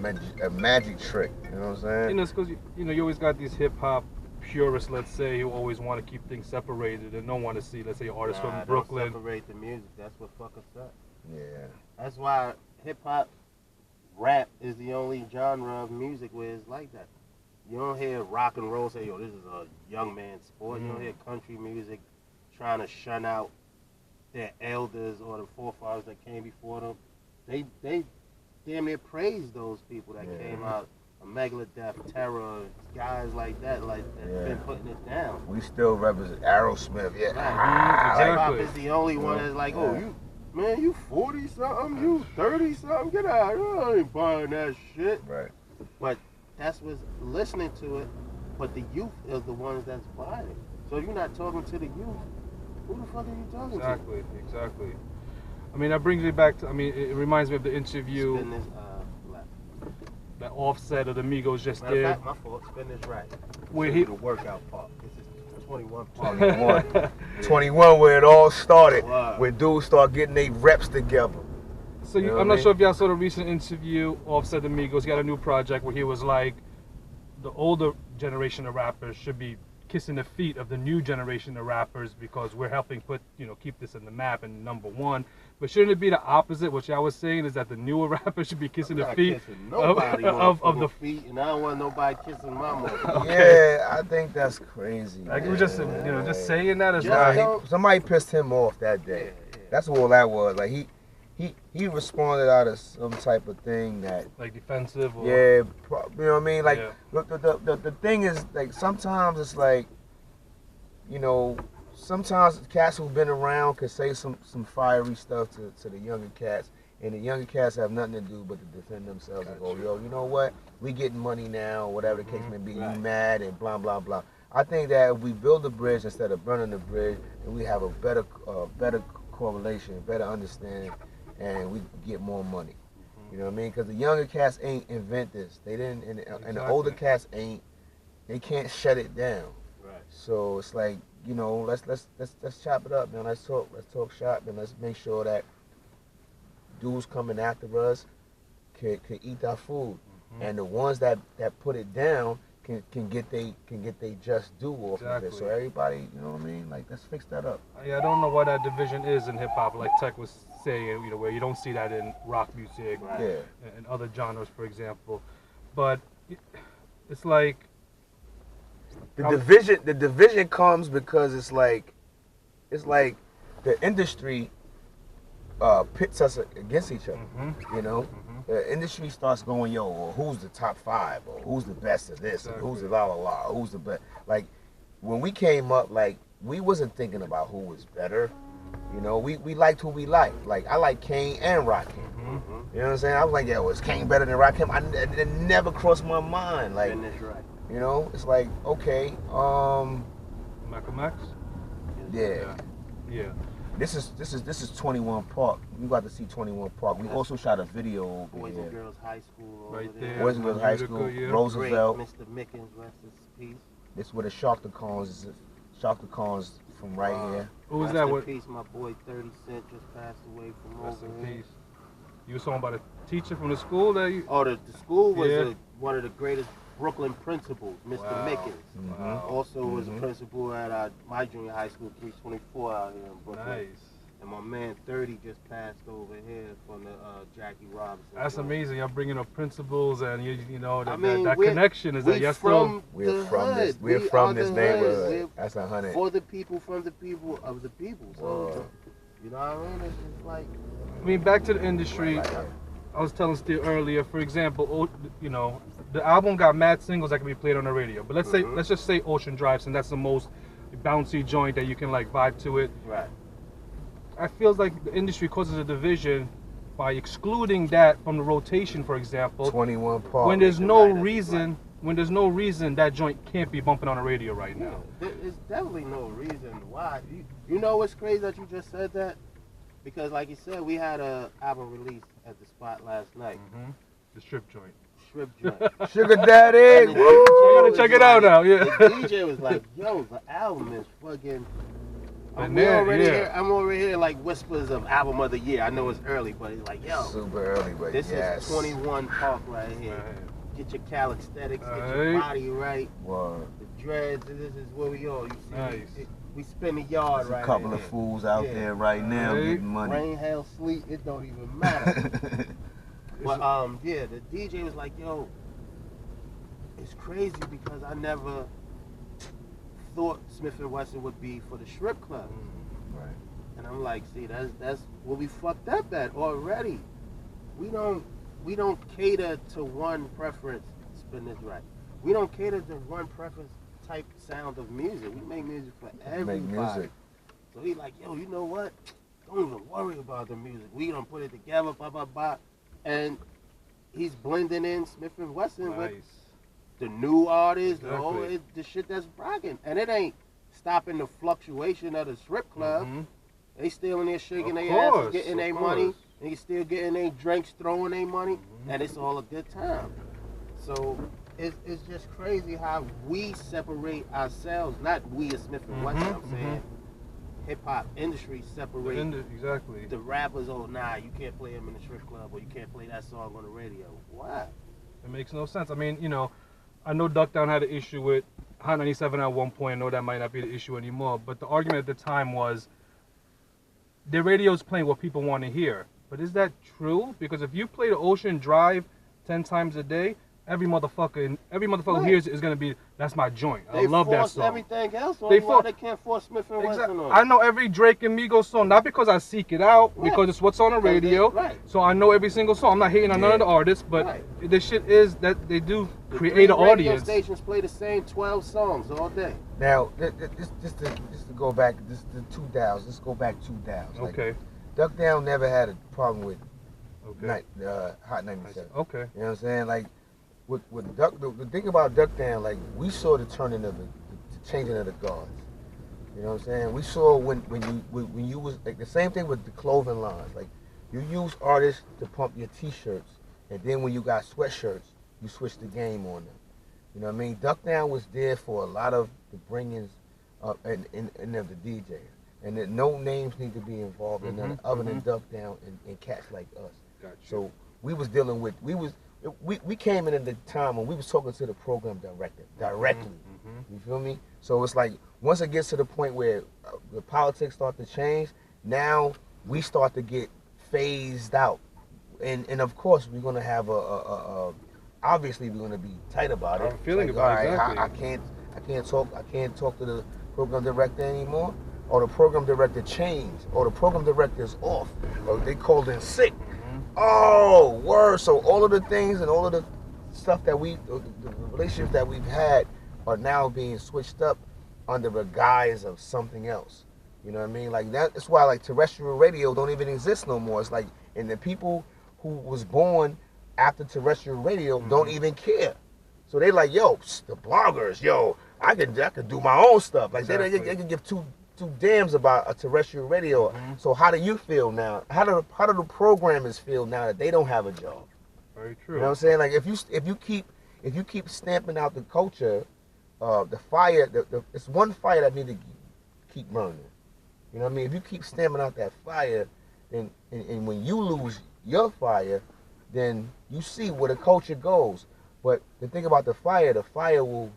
Speaker 4: magic trick. You know what I'm saying?
Speaker 3: It's because, you always got these hip-hop purists, let's say, who always want to keep things separated and don't want to see, let's say, artists from Brooklyn.
Speaker 5: Don't separate the music. That's what fuck us up.
Speaker 4: Yeah.
Speaker 5: That's why hip-hop, rap is the only genre of music where it's like that. You don't hear rock and roll say, yo, this is a young man's sport. You don't hear country music trying to shun out their elders or the forefathers that came before them. They damn near praise those people that came out. A Megadeth, Terror, guys like that, been putting it down.
Speaker 4: We still represent Aerosmith, yeah.
Speaker 5: Right. Hip-hop is the only one that's like, oh, you 40-something, you 30-something, get out of here, I ain't buying that shit.
Speaker 4: Right.
Speaker 5: But that's what's listening to it, but the youth is the ones that's buying it. So if you're not talking to the youth, who the fuck are you talking to?
Speaker 3: Exactly. I mean, that brings me back to, it reminds me of the interview
Speaker 5: Spin this left.
Speaker 3: that Offset of the Migos just
Speaker 5: Matter
Speaker 3: did.
Speaker 5: of fact, my fault, spin this right.
Speaker 3: Where
Speaker 5: Show
Speaker 3: he
Speaker 5: you the workout part. This is 21 part.
Speaker 4: 21 where it all started.
Speaker 5: Wow.
Speaker 4: When dudes start getting their reps together.
Speaker 3: So
Speaker 4: You know what
Speaker 3: I'm
Speaker 4: I
Speaker 3: not
Speaker 4: mean?
Speaker 3: sure if y'all saw the recent interview, Offset the Migos. He got a new project where he was like, the older generation of rappers should be kissing the feet of the new generation of rappers because we're helping keep this in the map and #1. But shouldn't it be the opposite? What y'all was saying is that the newer rappers should be kissing the feet
Speaker 5: of the feet, and I don't want nobody kissing my mother.
Speaker 4: Yeah, I think that's crazy.
Speaker 3: Like we just just saying that as
Speaker 4: somebody pissed him off that day. That's all that was. Like he responded out of some type of thing that
Speaker 3: like defensive or
Speaker 4: you know what I mean? Like look, the thing is like sometimes it's like sometimes cats who've been around can say some fiery stuff to the younger cats, and the younger cats have nothing to do but to defend themselves and go, yo, you know what? We getting money now, whatever the case may be. You mad and blah blah blah. I think that if we build a bridge instead of burning the bridge, and we have a better correlation, better understanding, and we get more money. You know what I mean? Because the younger cats ain't invent this. They didn't, and the older cats ain't. They can't shut it down.
Speaker 5: Right.
Speaker 4: So it's like, let's chop it up, man. Let's talk shop, and let's make sure that dudes coming after us can eat our food, and the ones that put it down can get they just due off of it. So everybody, you know what I mean? Like, let's fix that up.
Speaker 3: Yeah, I don't know what that division is in hip hop, like Tech was saying, you know, where you don't see that in rock music and other genres, for example. But it's like
Speaker 4: the division comes because it's like the industry pits us against each other. You know, the industry starts going, yo, well, who's the top 5, or who's the best of this, and who's the la la la, who's the best. Like, when we came up, like, we wasn't thinking about who was better. You know, we liked who we liked. Like, I like Kane and Rakim. You know what I'm saying? I was like, yeah, was Kane better than Rakim? It never crossed my mind. Like, you know, it's like, okay,
Speaker 3: Malcolm X.
Speaker 4: Yeah. This is 21 Park. We got to see 21 Park. We also shot a video over
Speaker 5: Boys
Speaker 4: here.
Speaker 5: and Girls High School.
Speaker 3: Right there.
Speaker 4: Boys and Girls High School. Roosevelt.
Speaker 5: Mr. Mickens, rest his peace.
Speaker 4: This is where the Sharktacons is. Sharktacons from right here.
Speaker 3: Who was that?
Speaker 5: Rest in peace, my boy 30 Cent just passed away from
Speaker 3: Rest
Speaker 5: over
Speaker 3: in
Speaker 5: here.
Speaker 3: peace. You were talking about a teacher from the school that you...
Speaker 5: Oh, the school was one of the greatest Brooklyn principals, Mr. Mickens.
Speaker 3: Wow.
Speaker 5: Also was a principal at my junior high school, 324 out here in Brooklyn.
Speaker 3: Nice.
Speaker 5: And my man 30 just passed over here from the Jackie Robinson.
Speaker 3: That's amazing. Y'all bringing up principals and you know that,
Speaker 5: I mean,
Speaker 3: that connection is that y'all still.
Speaker 4: We're from this neighborhood. That's 100.
Speaker 5: For the people, from the people, of the people. So you know what I mean? It's just like.
Speaker 3: I mean, back to the industry. I was telling Steve earlier, for example, you know, the album got mad singles that can be played on the radio. But let's just say Ocean Drive, and that's the most bouncy joint that you can like vibe to it.
Speaker 5: Right.
Speaker 3: I feel like the industry causes a division by excluding that from the rotation, for example.
Speaker 4: 21 Park.
Speaker 3: When there's no reason, that joint can't be bumping on the radio right now.
Speaker 5: There's definitely no reason why. You know what's crazy that you just said that? Because like you said, we had a album release at the spot last night.
Speaker 3: The strip joint.
Speaker 5: Strip joint.
Speaker 4: Sugar Daddy.
Speaker 3: Woo! I gotta check it out now. Yeah.
Speaker 5: The DJ was like, "Yo, the album is fucking." I'm already here like whispers of album of the year. I know it's early, but it's like, yo,
Speaker 4: super early, but
Speaker 5: this is 21 Park right here. Get your calisthenics, get your body right.
Speaker 4: Word.
Speaker 5: The dreads, this is where we are. You see,
Speaker 3: Nice.
Speaker 5: we spin the yard right.
Speaker 4: A couple of fools out there right now getting money.
Speaker 5: Rain, hail, sleet, it don't even matter. But yeah, the DJ was like, yo, it's crazy because I never thought Smif and Wessun would be for the strip club.
Speaker 4: Right.
Speaker 5: And I'm like, see, that's where we fucked up at already. We don't cater to one preference. Spin this right. We don't cater to one preference type sound of music. We make music for everybody.
Speaker 4: Make music.
Speaker 5: So he like, yo, you know what? Don't even worry about the music. We gonna put it together, blah blah blah. And he's blending in Smif and Wessun with the new artists, the shit that's rocking. And it ain't stopping the fluctuation of the strip club. They still in there shaking their asses, getting their money. And you still getting their drinks, throwing their money. And it's all a good time. So it's just crazy how we separate ourselves. Not we as Smif and Wessun, I'm saying. Hip-hop industry separate
Speaker 3: exactly
Speaker 5: the rappers. Oh, nah, you can't play them in the strip club, or you can't play that song on the radio. Why?
Speaker 3: It makes no sense. I mean, you know, I know Duck Down had an issue with Hot 97 at one point. I know that might not be the issue anymore, but the argument at the time was the radio's playing what people want to hear. But is that true? Because if you play the Ocean Drive 10 times a day, every motherfucker who hears it is gonna be, that's my joint. I love that song.
Speaker 5: Everything else on they can't force Smif and Wessun on.
Speaker 3: I know every Drake and Migos song, not because I seek it out, because it's what's on the radio. So I know every single song. I'm not hating on none of the artists, but the shit is that they do create an audience.
Speaker 5: Radio stations play the same 12 songs all day.
Speaker 4: Now, just to go back, the 2000s. Let's go back 2000s.
Speaker 3: Okay.
Speaker 4: Duck Down never had a problem with Hot 97.
Speaker 3: Okay.
Speaker 4: You know what I'm saying? Like, with Duck, the thing about Duck Down, like, we saw the turning of the changing of the guards. You know what I'm saying? We saw when you was, like, the same thing with the clothing lines. Like, you use artists to pump your t-shirts, and then when you got sweatshirts, you switch the game on them. You know what I mean? Duck Down was there for a lot of the bringings of the DJs. And that no names need to be involved in none other than Duck Down and cats like us.
Speaker 3: Gotcha.
Speaker 4: So we was dealing with, we we came in at the time when we was talking to the program director directly. You feel me? So it's like once it gets to the point where the politics start to change, now we start to get phased out, and of course we're gonna have obviously we're gonna be tight about it.
Speaker 3: I'm feeling
Speaker 4: like,
Speaker 3: about
Speaker 4: all
Speaker 3: it,
Speaker 4: right,
Speaker 3: exactly.
Speaker 4: I can't talk to the program director anymore, or the program director changed, or the program director is off, or they called in sick. Oh, word. So all of the things and all of the stuff that the relationships that we've had are now being switched up under the guise of something else. You know what I mean? Like that's why like terrestrial radio don't even exist no more. It's like, and the people who was born after terrestrial radio don't even care. So they like, yo, the bloggers, yo, I could do my own stuff. Like they can give two damns about a terrestrial radio. So how do you feel now? How do the programmers feel now that they don't have a job?
Speaker 3: Very true.
Speaker 4: You know what I'm saying? Like if you keep stamping out the culture, the fire, it's one fire that need to keep burning. You know what I mean? If you keep stamping out that fire, then and when you lose your fire, then you see where the culture goes. But the thing about the fire will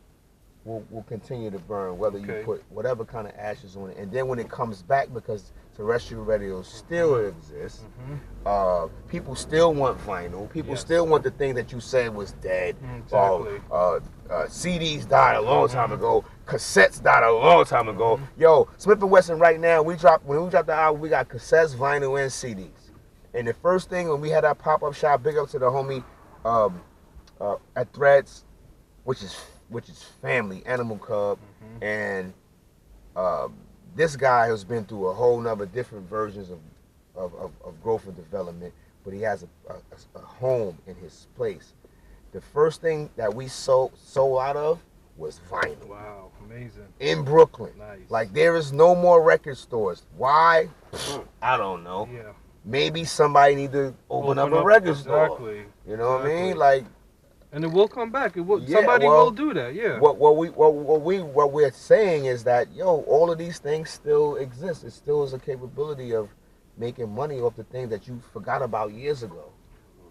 Speaker 4: continue to burn, whether you put whatever kind of ashes on it. And then when it comes back, because terrestrial radio still exists, people still want vinyl. People still want the thing that you said was dead.
Speaker 3: Exactly.
Speaker 4: CDs died a long time ago. Cassettes died a long time ago. Yo, Smif and Wessun right now, when we dropped the album, we got cassettes, vinyl, and CDs. And the first thing when we had our pop-up shop, big up to the homie at Threads, which is family, Animal Cub, and this guy has been through a whole nother different versions of growth and development, but he has a home in his place. The first thing that we sold out of was vinyl.
Speaker 3: Wow, amazing.
Speaker 4: In Brooklyn.
Speaker 3: Nice.
Speaker 4: Like there is no more record stores. Why? I don't know.
Speaker 3: Yeah.
Speaker 4: Maybe somebody need to open up a record store.
Speaker 3: Exactly.
Speaker 4: You know what I mean? Like,
Speaker 3: and it will come back. It will.
Speaker 4: Yeah,
Speaker 3: Somebody
Speaker 4: well,
Speaker 3: will do that. Yeah.
Speaker 4: What we're saying is that all of these things still exist. It still is a capability of making money off the things that you forgot about years ago.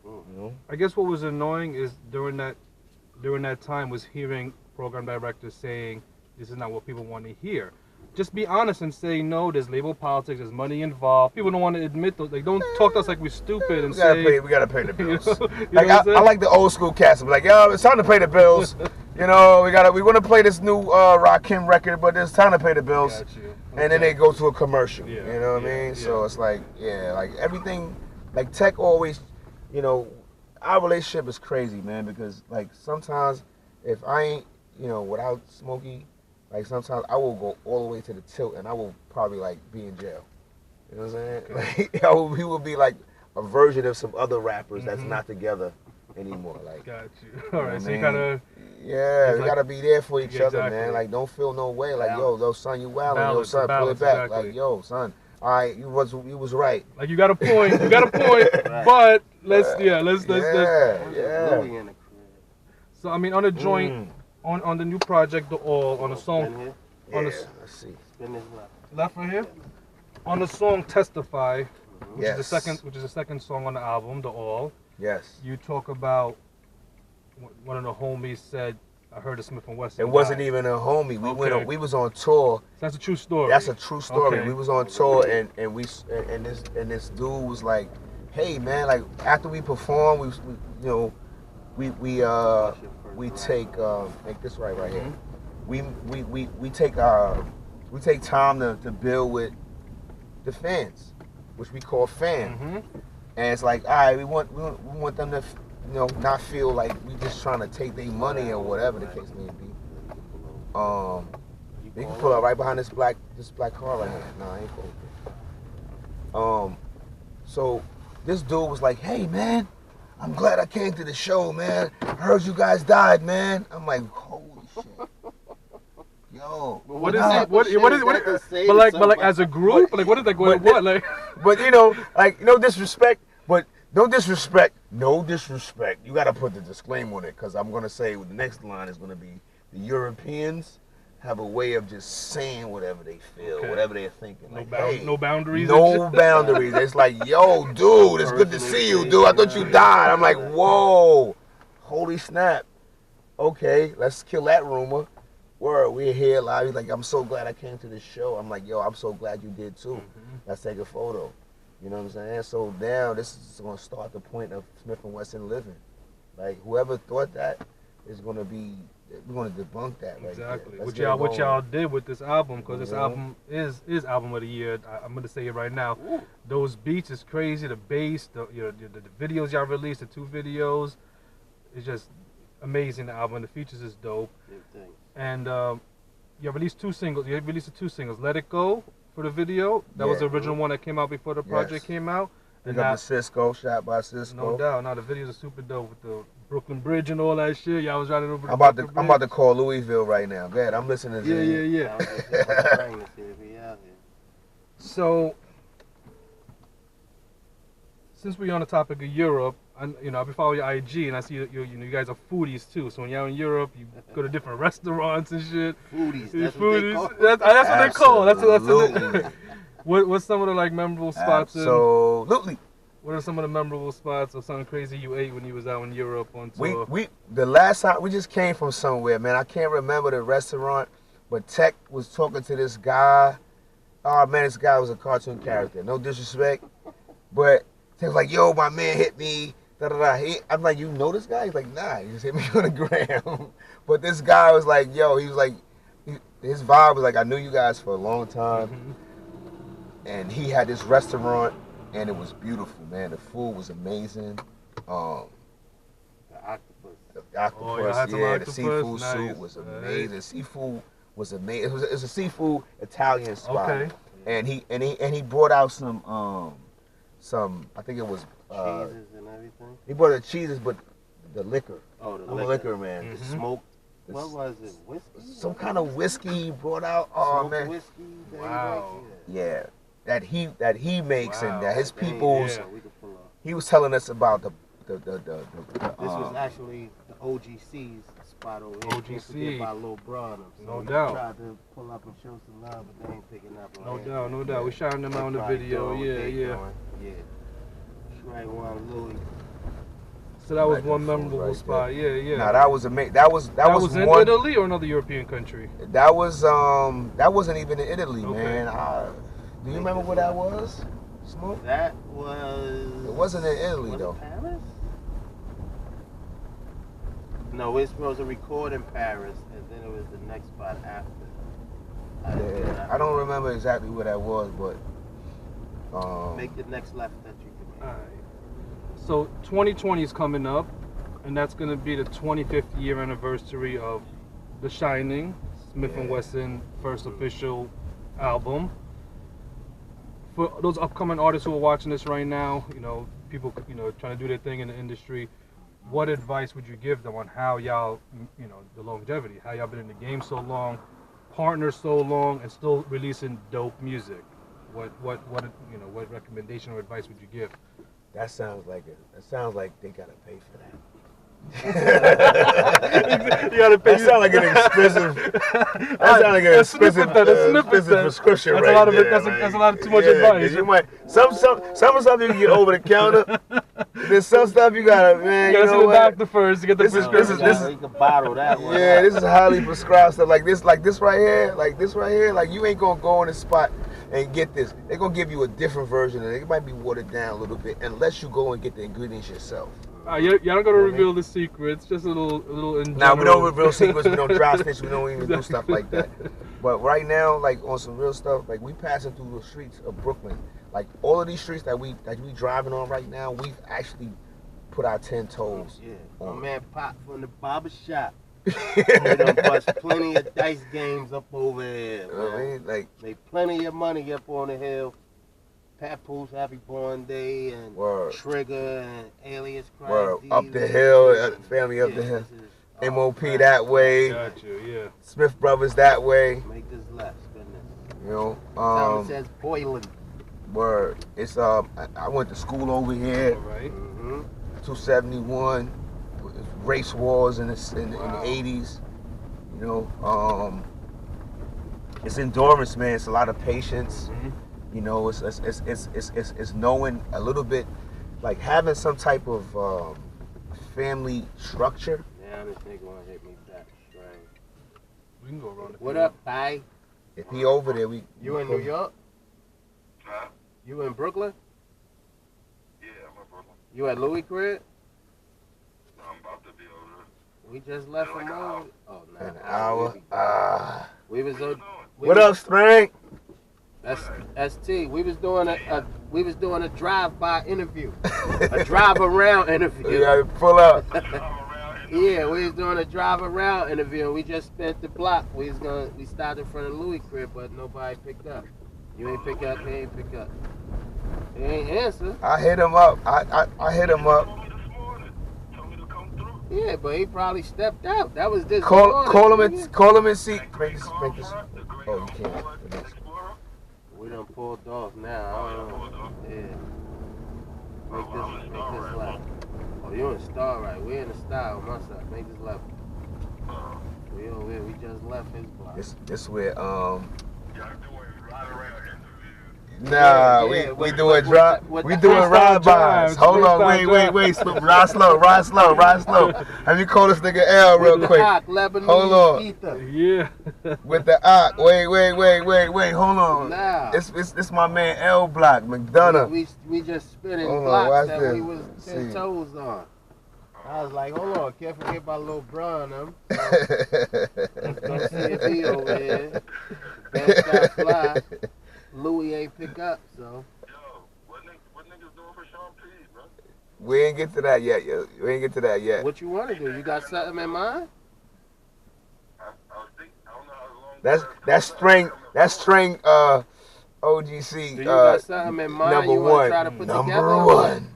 Speaker 4: You know?
Speaker 3: I guess what was annoying is during that time was hearing program directors saying this is not what people want to hear. Just be honest and say no. There's label politics. There's money involved. People don't want to admit those. Like, don't talk to us like we're stupid and
Speaker 4: we gotta pay the bills.
Speaker 3: You know
Speaker 4: I like the old school cats. I'm like, yo, it's time to pay the bills. You know, we want to play this new Rakim record, but it's time to pay the bills.
Speaker 3: Got you.
Speaker 4: And then they go to a commercial.
Speaker 3: Yeah.
Speaker 4: You know what I mean? So it's like, like everything, like tech always, our relationship is crazy, man, because like sometimes if I ain't, without Smokey, like sometimes I will go all the way to the tilt and I will probably like be in jail. You know what I'm saying?
Speaker 3: Okay.
Speaker 4: Like he will be like a version of some other rappers that's not together anymore. Like,
Speaker 3: got you. All right, so you
Speaker 4: man?
Speaker 3: gotta.
Speaker 4: Yeah, we
Speaker 3: like,
Speaker 4: gotta be there for each other,
Speaker 3: exactly.
Speaker 4: man. Like, don't feel no way. Like, yo, son, you wildin'. Yo,
Speaker 3: Balance,
Speaker 4: son, pull it
Speaker 3: balance,
Speaker 4: back.
Speaker 3: exactly.
Speaker 4: Like, yo, son, all right, you was right.
Speaker 3: Like you got a point. You got a point. But let's.
Speaker 5: Yeah.
Speaker 3: So I mean, on the joint, on the new project, the All, on the song, on the
Speaker 4: Let's see.
Speaker 5: Spin this left.
Speaker 3: left right here, on the song Testify, which
Speaker 4: Yes.
Speaker 3: is the second song on the album, the All.
Speaker 4: Yes.
Speaker 3: You talk about one of the homies said, I heard a Smif and Wessun.
Speaker 4: It wasn't even a homie. We was on tour.
Speaker 3: That's a true story.
Speaker 4: That's a true story.
Speaker 3: Okay.
Speaker 4: We was on tour and this dude was like, hey man, like after we perform, we take make this right here. We take time to build with the fans, which we call fans. And it's like, all right, we want them to not feel like we just trying to take their money or whatever the case may be. You can pull up right behind this black car right here. No, I ain't cool. So this dude was like, hey man, I'm glad I came to the show, man. I heard you guys died, man. I'm like, holy shit. Yo.
Speaker 3: What is it? What is but like as a group? Like what is like what like
Speaker 4: But no disrespect, but no disrespect. You gotta put the disclaimer on it, because I'm gonna say the next line is gonna be the Europeans have a way of just saying whatever they feel, whatever they're thinking. Like,
Speaker 3: no boundaries.
Speaker 4: No boundaries. It's like, yo, dude, it's good to see you, dude. I thought you died. I'm like, whoa. holy snap. Okay, let's kill that rumor. We're here live. He's like, I'm so glad I came to this show. I'm like, yo, I'm so glad you did too. Let's take a photo. You know what I'm saying? So now this is going to start the point of Smif and Wessun living. Like, whoever thought that is going to be, we're going to debunk that.
Speaker 3: Exactly.
Speaker 4: Right?
Speaker 3: What y'all did with this album, because this album is album of the year. I'm going to say it right now.
Speaker 5: Ooh.
Speaker 3: Those beats is crazy. The bass, the videos y'all released, the 2 videos, it's just amazing. The album, the features is dope.
Speaker 5: Big thing.
Speaker 3: And you released 2 singles. You released the 2 singles. Let It Go for the video. That was the original one that came out before the project came out.
Speaker 4: Pick up the Cisco, shot by Cisco.
Speaker 3: No doubt. Now the videos are super dope with the Brooklyn Bridge and all that shit. Y'all was riding over the
Speaker 4: I'm about to call Louisville right now. Go ahead, I'm listening to you.
Speaker 3: Yeah.
Speaker 5: I was just trying to see if he out here.
Speaker 3: So, since we're on the topic of Europe, I've been following your IG and I see you guys are foodies too. So when you're in Europe, you go to different restaurants and shit.
Speaker 5: Foodies, that's
Speaker 3: Foodies.
Speaker 5: what they call
Speaker 3: That's what they call. That's
Speaker 4: Absolutely.
Speaker 3: What's some of the like memorable spots?
Speaker 4: Absolutely.
Speaker 3: What are some of the memorable spots or something crazy you ate when you was out in Europe on tour?
Speaker 4: The last time we just came from somewhere, man. I can't remember the restaurant, but Tech was talking to this guy. Oh man, this guy was a cartoon character. No disrespect, but Tech was like, "Yo, my man hit me." Da, da, da. I'm like, "You know this guy?" He's like, "Nah, he just hit me on the gram." But this guy was like, "Yo," he was like, his vibe was like, "I knew you guys for a long time," and he had this restaurant. And it was beautiful, man. The food was amazing.
Speaker 5: The octopus.
Speaker 4: The octopus, the seafood soup was amazing. Seafood was amazing. It was a seafood Italian spot.
Speaker 3: Okay.
Speaker 4: And he brought out some I think it was
Speaker 5: Cheeses and everything.
Speaker 4: He brought the cheeses, but the liquor.
Speaker 5: Oh, the
Speaker 4: I'm a liquor man.
Speaker 5: The smoked. What was it? Whiskey?
Speaker 4: Some kind of whiskey he brought out. Oh
Speaker 5: Smoked
Speaker 4: man.
Speaker 5: whiskey.
Speaker 3: Wow.
Speaker 4: Yeah. That he makes and that his people's.
Speaker 5: Yeah, we could pull off.
Speaker 4: He was telling us about the
Speaker 5: This was actually the OGC's spot over here.
Speaker 3: OGC.
Speaker 5: By Lil Broad.
Speaker 3: No
Speaker 5: we
Speaker 3: doubt.
Speaker 5: Tried to pull up and show some love, but they ain't picking up.
Speaker 3: No doubt. We shouting them out in the video. Yeah.
Speaker 5: Right one, Louis.
Speaker 3: So that was
Speaker 4: Like
Speaker 3: one
Speaker 4: the food
Speaker 3: memorable
Speaker 4: right
Speaker 3: spot.
Speaker 4: there.
Speaker 3: Yeah.
Speaker 4: Nah, that was amazing. That was
Speaker 3: in
Speaker 4: one.
Speaker 3: Italy or another European country?
Speaker 4: That wasn't even in Italy,
Speaker 3: Okay.
Speaker 4: man. Do you remember where that was? Smoke?
Speaker 5: That was.
Speaker 4: It wasn't in Italy
Speaker 5: was
Speaker 4: though.
Speaker 5: It Paris? No, we're supposed to record in Paris, and then it was the next spot after.
Speaker 4: I don't remember exactly where that was, but
Speaker 5: Make the next left that you can make.
Speaker 3: Alright. So 2020 is coming up, and that's going to be the 25th year anniversary of The Shining, Smif and Wessun first official album. For those upcoming artists who are watching this right now, people, trying to do their thing in the industry, what advice would you give them on how y'all, the longevity, how y'all been in the game so long, partners so long, and still releasing dope music? What recommendation or advice would you give?
Speaker 4: that sounds like they gotta pay for that.
Speaker 3: You gotta pay.
Speaker 4: That sounds like an expensive. That sounds like an expensive prescription
Speaker 3: that's
Speaker 4: right
Speaker 3: a lot of
Speaker 4: there.
Speaker 3: that's a lot of too much advice.
Speaker 4: You might some stuff you can get over the counter. There's some stuff you gotta, man.
Speaker 3: You gotta see the
Speaker 4: what?
Speaker 3: doctor first to get the
Speaker 4: This is-
Speaker 3: prescription.
Speaker 5: You can bottle that one.
Speaker 4: Yeah, this is highly prescribed stuff like this right here, like you ain't gonna go in a spot and get this. They're gonna give you a different version, and it might be watered down a little bit, unless you go and get the ingredients yourself.
Speaker 3: Y'all don't gotta reveal the secrets. Just a little. In
Speaker 4: Now we
Speaker 3: general.
Speaker 4: don't reveal secrets. We don't dry snitch. We don't even do stuff like that. But right now, like on some real stuff, like we passing through the streets of Brooklyn. Like all of these streets that we driving on right now, we've actually put our 10 toes.
Speaker 5: Yeah,
Speaker 4: on.
Speaker 5: my man Pop from the barber shop. They done bust plenty of dice games up over here.
Speaker 4: You know what I mean? Like
Speaker 5: Made plenty of money up on the hill. Papoose, Happy Born Day, and
Speaker 4: Word.
Speaker 5: Trigger, and Alias Crime.
Speaker 4: Word. Up the hill, family up the
Speaker 5: Yeah,
Speaker 4: hill.
Speaker 5: this is
Speaker 4: MOP
Speaker 5: all
Speaker 4: that way.
Speaker 3: Got you, yeah.
Speaker 4: Smith Brothers that way.
Speaker 5: Make this left, goodness.
Speaker 4: You know.
Speaker 5: Time says boiling.
Speaker 4: Word. It's I went to school over here.
Speaker 3: All right.
Speaker 4: 271. Race wars in the 80s. You know. It's endurance, man. It's a lot of patience. You know, it's knowing a little bit, like having some type of family structure.
Speaker 5: Now this nigga wanna hit me back. Strange.
Speaker 3: We can go around.
Speaker 5: What up, Ty?
Speaker 4: If he over there,
Speaker 5: You in New York?
Speaker 7: Huh?
Speaker 5: You in Brooklyn?
Speaker 7: Yeah, I'm in Brooklyn.
Speaker 5: You at Louis crib?
Speaker 7: No, I'm about to be over
Speaker 5: We just left
Speaker 7: Like
Speaker 5: from
Speaker 7: an
Speaker 5: over.
Speaker 7: hour.
Speaker 5: Oh, nah.
Speaker 4: an hour.
Speaker 5: We was
Speaker 7: there.
Speaker 5: on.
Speaker 4: What up, Strang?
Speaker 5: That's ST. We was doing a drive-by interview, a drive-around interview.
Speaker 4: You gotta pull up.
Speaker 5: Yeah, we was doing a drive-around interview. And we just spent the block. We stopped in front of Louis crib, but nobody picked up. You ain't pick up. He ain't pick up. He ain't answer.
Speaker 4: I hit him up. I hit him up.
Speaker 7: Told me this morning. Told me to come through.
Speaker 5: Yeah, but he probably stepped out. That was this.
Speaker 4: Call
Speaker 5: morning,
Speaker 4: him and see. Make this. Oh, you can't.
Speaker 5: We done pulled off now. I don't know. Yeah. Make this left. Oh, you in Star right? We in the Star on my side. Make this left. We over here. We just left his block.
Speaker 4: This where
Speaker 7: Y'all doing right around interviews.
Speaker 4: Nah,
Speaker 5: Yeah,
Speaker 4: we
Speaker 5: with-
Speaker 4: doing
Speaker 5: with
Speaker 4: drive.
Speaker 5: with
Speaker 4: We
Speaker 5: the
Speaker 4: doing
Speaker 3: freestyle
Speaker 4: ride-bys.
Speaker 3: drives,
Speaker 4: Hold on,
Speaker 3: freestyle
Speaker 4: wait. Ride slow. Let me call this nigga L real
Speaker 5: With the
Speaker 4: quick.
Speaker 5: Ak, Lebanese
Speaker 4: Hold on.
Speaker 5: Ether.
Speaker 3: Yeah.
Speaker 4: With the Ak. Wait. Hold on.
Speaker 5: Nah.
Speaker 4: It's my man L Block McDonough.
Speaker 5: We just spinning
Speaker 4: Hold on,
Speaker 5: blocks
Speaker 4: watch
Speaker 5: that
Speaker 4: this.
Speaker 5: we was
Speaker 4: Let's
Speaker 5: 10
Speaker 4: see.
Speaker 5: toes on. I was like, hold on, can't forget about little Bron them. Let's see if he over here. Best guy fly. Louis ain't pick up, so.
Speaker 7: Yo, what niggas doing for Sean P, bro?
Speaker 4: We ain't get to that yet. We ain't get to that yet.
Speaker 5: What you want to do? You got something in mind?
Speaker 7: I was thinking, I don't know how long.
Speaker 4: That's string OGC
Speaker 5: Do you got something in mind
Speaker 4: number
Speaker 5: you want
Speaker 4: one.
Speaker 5: to try to put
Speaker 4: Number
Speaker 5: together?
Speaker 4: one.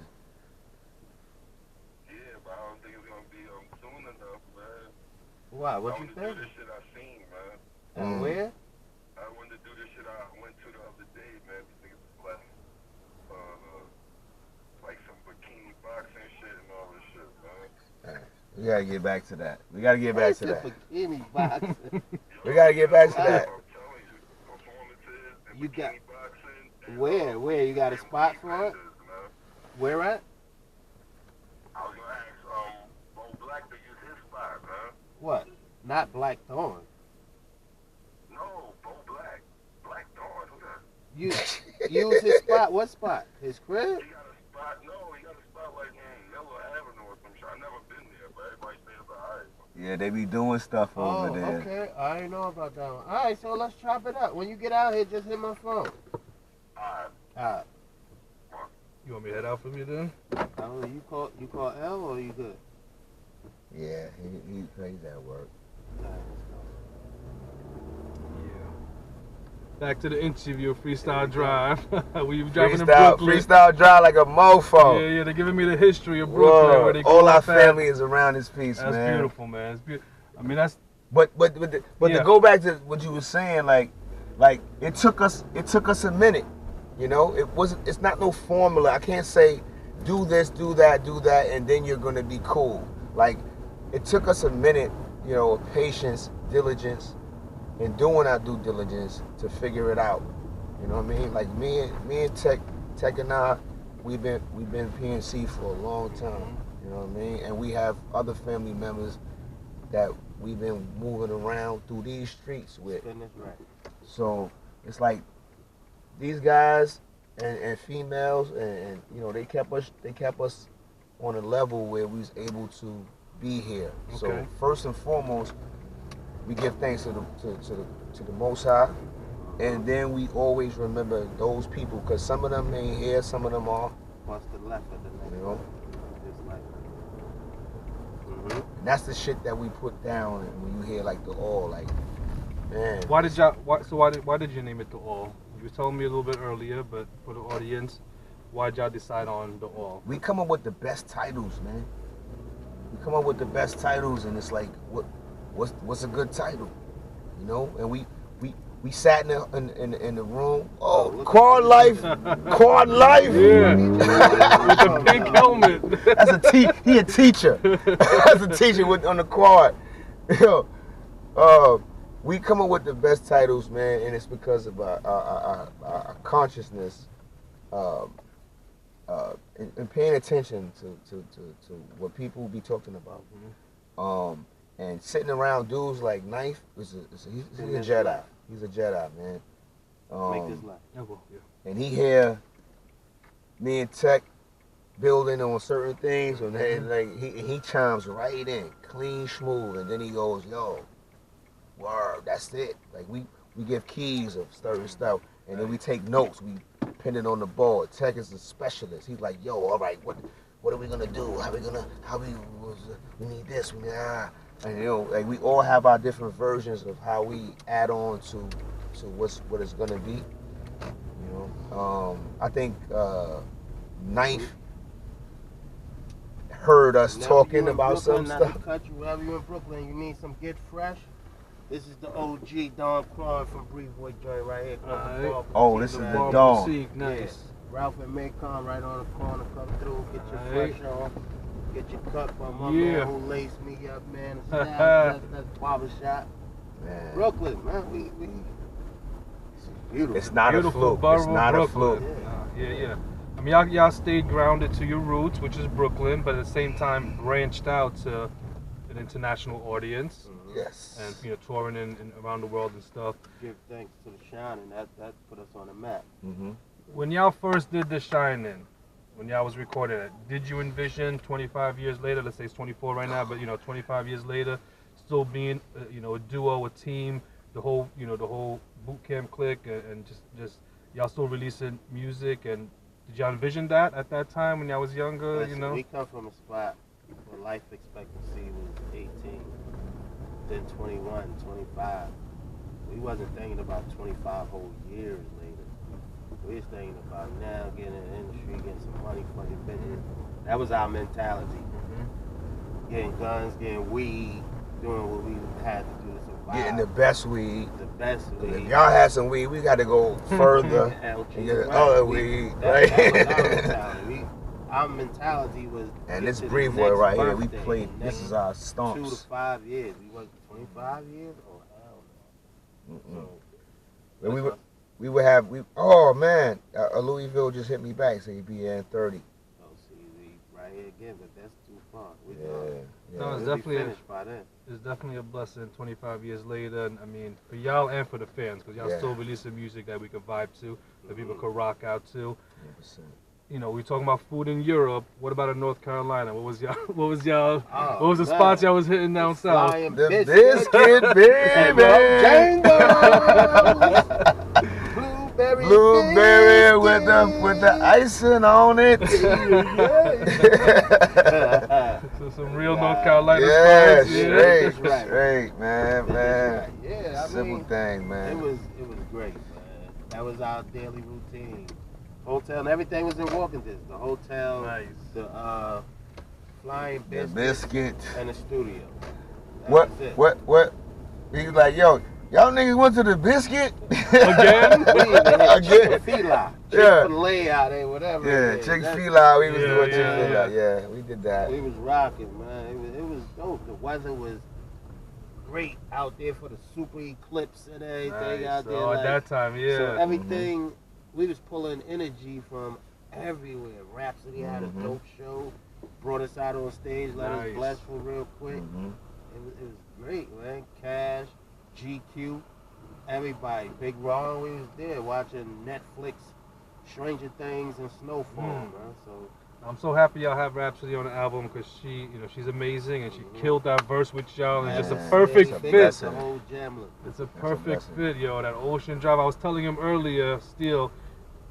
Speaker 7: Yeah, but I don't think it's gonna be soon enough, man.
Speaker 5: Why? What
Speaker 7: I
Speaker 5: you
Speaker 7: wanna do
Speaker 5: think?
Speaker 7: this shit I seen, man.
Speaker 4: Mm.
Speaker 5: Where?
Speaker 7: I wanted to do this shit I went to the other day, man. These niggas left, like some bikini boxing shit and all this shit, man.
Speaker 4: We gotta get back to that. We gotta get back to that.
Speaker 5: Bikini boxing.
Speaker 4: We gotta get back to that.
Speaker 7: I'm telling you, performances and
Speaker 5: You got-
Speaker 7: bikini boxing. And,
Speaker 5: Where? You got a spot for it?
Speaker 7: man.
Speaker 5: Where at?
Speaker 7: I was gonna ask Bo Black to use his spot, man.
Speaker 5: What? Not Black Thorn.
Speaker 7: No, Bo Black. Black Dawn, who that?
Speaker 5: You use his spot. What spot? His crib?
Speaker 7: He got a spot, no, he got a spot like Miller Avenue or some shit. I never been there, but everybody says it's alright.
Speaker 4: Yeah, they be doing stuff
Speaker 5: Oh,
Speaker 4: over there.
Speaker 5: okay. I didn't know about that one. All right, so let's chop it up. When you get out here, just hit my phone.
Speaker 7: Alright.
Speaker 5: All right.
Speaker 3: You want me to head out from you then?
Speaker 5: I don't know. You call L or you good?
Speaker 4: Yeah, he's at work.
Speaker 5: All right, let's go.
Speaker 3: Yeah. Back to the interview, Freestyle Drive. We were driving in Brooklyn.
Speaker 4: Freestyle drive like a mofo.
Speaker 3: Yeah, they're giving me the history of Brooklyn.
Speaker 4: Whoa,
Speaker 3: Where they
Speaker 4: all
Speaker 3: grew
Speaker 4: our
Speaker 3: up at.
Speaker 4: family is around this piece,
Speaker 3: That's
Speaker 4: man.
Speaker 3: beautiful, man. It's beautiful. I mean, that's
Speaker 4: But
Speaker 3: Yeah.
Speaker 4: to go back to what you were saying, like it took us a minute. You know, it's not no formula. I can't say do this, do that, and then you're gonna be cool. Like it took us a minute, you know, of patience, diligence, and doing our due diligence to figure it out. You know what I mean? Like me and Tech and I, we've been PNC for a long time. You know what I mean? And we have other family members that we've been moving around through these streets with.
Speaker 5: Goodness right.
Speaker 4: So it's like these guys and females and you know they kept us on a level where we was able to be here. So
Speaker 3: Okay.
Speaker 4: first and foremost, we give thanks to the Most High, and then we always remember those people because some of them ain't here, some of them are.
Speaker 5: What's the left of the next?
Speaker 4: You know?
Speaker 5: Just like.
Speaker 4: And that's the shit that we put down, and when you hear like the all, like, man.
Speaker 3: why did you name it The All? You were telling me a little bit earlier, but for the audience, why'd y'all decide on The All?
Speaker 4: We come up with the best titles, man. We come up with the best titles, and it's like, what's a good title, you know? And we sat in the room. Oh, Quad Life, Quad Life.
Speaker 3: Yeah, with the pink helmet.
Speaker 4: That's he a teacher. That's a teacher on the quad. Yo, we come up with the best titles, man, and it's because of our consciousness and paying attention to what people be talking about. And sitting around dudes like Knife, he's a Jedi. He's a Jedi, man.
Speaker 5: Make this life.
Speaker 4: And he hear me and Tech building on certain things, and like he chimes right in, clean, smooth, and then he goes, "Yo, word, that's it." Like we give keys of certain stuff, and then we take notes. We pin it on the board. Tech is a specialist. He's like, "Yo, all right, what are we gonna do? We need this, we need that." And you know, like we all have our different versions of how we add on to what it's gonna be. You know, I think Knife heard us talking about some stuff.
Speaker 5: Wherever you're in Brooklyn, you need some Get Fresh. This is the OG Don Quan from Breeze Boy joint right here.
Speaker 4: Oh, this is the Don.
Speaker 3: Nice.
Speaker 5: Yeah. Ralph and Macon right on the corner. Come through, get your fresh on. Get your cut from my man who laced me up, man. That's barbershop.
Speaker 4: Man.
Speaker 5: Brooklyn, man. We it's beautiful.
Speaker 4: It's not a fluke. It's not a fluke.
Speaker 3: Yeah. I mean, y'all stayed grounded to your roots, which is Brooklyn, but at the same time branched out to an international audience.
Speaker 4: Yes.
Speaker 3: And you know, touring in around the world and stuff.
Speaker 5: Give thanks to the Shining. That put us on the map.
Speaker 3: When y'all first did the Shining, when y'all was recording it, did you envision 25 years later, let's say it's 24 right now, but you know, 25 years later, still being you know, a duo, a team, the whole boot camp clique, and just y'all still releasing music? And did y'all envision that at that time when y'all was younger?
Speaker 5: Listen,
Speaker 3: you know,
Speaker 5: we come from a spot where life expectancy was 18, then 21, 25. We wasn't thinking about 25 whole years later. We was thinking about now getting in the industry, getting some money for the business. That was our mentality. Getting guns, getting weed, doing what we had to do to survive.
Speaker 4: Getting the best weed.
Speaker 5: The best weed.
Speaker 4: If y'all had some weed, we got to go further and get other weed. Right?
Speaker 5: That was our mentality. Our mentality was.
Speaker 4: And this Breeze Boy right here, we played. This is our stomps.
Speaker 5: 2 to 5 years. We worked 25 years. Oh hell no. So,
Speaker 4: we would have oh man, Louisville just hit me back, so he'd be here in 30.
Speaker 5: Oh, see, we right here again, but that's too far.
Speaker 3: No, it's definitely a blessing 25 years later. And I mean, for y'all and for the fans, because y'all still releasing music that we can vibe to, that people could rock out to.
Speaker 4: 100%.
Speaker 3: You know, we talking about food in Europe. What about in North Carolina? What was the spots y'all was hitting down south?
Speaker 4: The biscuit, baby. Blueberry with the icing on it.
Speaker 3: So some real North Carolina
Speaker 4: spots.
Speaker 3: Yeah,
Speaker 4: straight, man.
Speaker 5: Yeah, I
Speaker 4: simple
Speaker 5: mean,
Speaker 4: thing, man.
Speaker 5: It was great, man. That was our daily routine. Hotel and everything was in walking distance. The hotel, the flying biscuit, and the studio.
Speaker 4: What? He was like, yo, y'all niggas went to the biscuit
Speaker 3: again?
Speaker 5: Chick-fil-A. Chick-fil-A out there, whatever.
Speaker 4: Yeah, Chick-fil-A. We was doing Chick-fil-A. Yeah, we did that.
Speaker 5: We was rocking, man. It was dope. The weather was great out there for the super eclipse and everything out there.
Speaker 3: So at that time,
Speaker 5: So everything. We was pulling energy from everywhere. Rhapsody had a dope show, brought us out on stage, let us bless for real quick. It was great, man. Cash, GQ, everybody. Big Ron, we was there watching Netflix, Stranger Things, and Snowfall, man. So
Speaker 3: I'm so happy y'all have Rhapsody on the album because she's amazing and she killed that verse with y'all. It's just a perfect fit.
Speaker 5: It's a whole jamlet.
Speaker 3: It's a perfect fit, yo. That Ocean Drive. I was telling him earlier, still,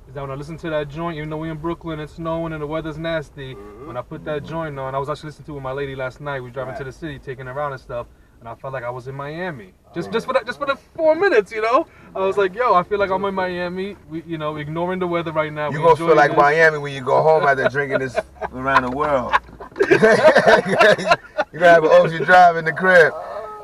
Speaker 3: is that when I listen to that joint, even though we in Brooklyn, it's snowing and the weather's nasty, when I put that joint on, I was actually listening to it with my lady last night. We were driving to the city, taking her around and stuff, and I felt like I was in Miami. Just for the 4 minutes, you know. I was like, yo, I feel like I'm in Miami. We, you know, ignoring the weather right now.
Speaker 4: You gonna feel like Miami when you go home after drinking this around the world. You gonna have an Ocean Drive in the crib,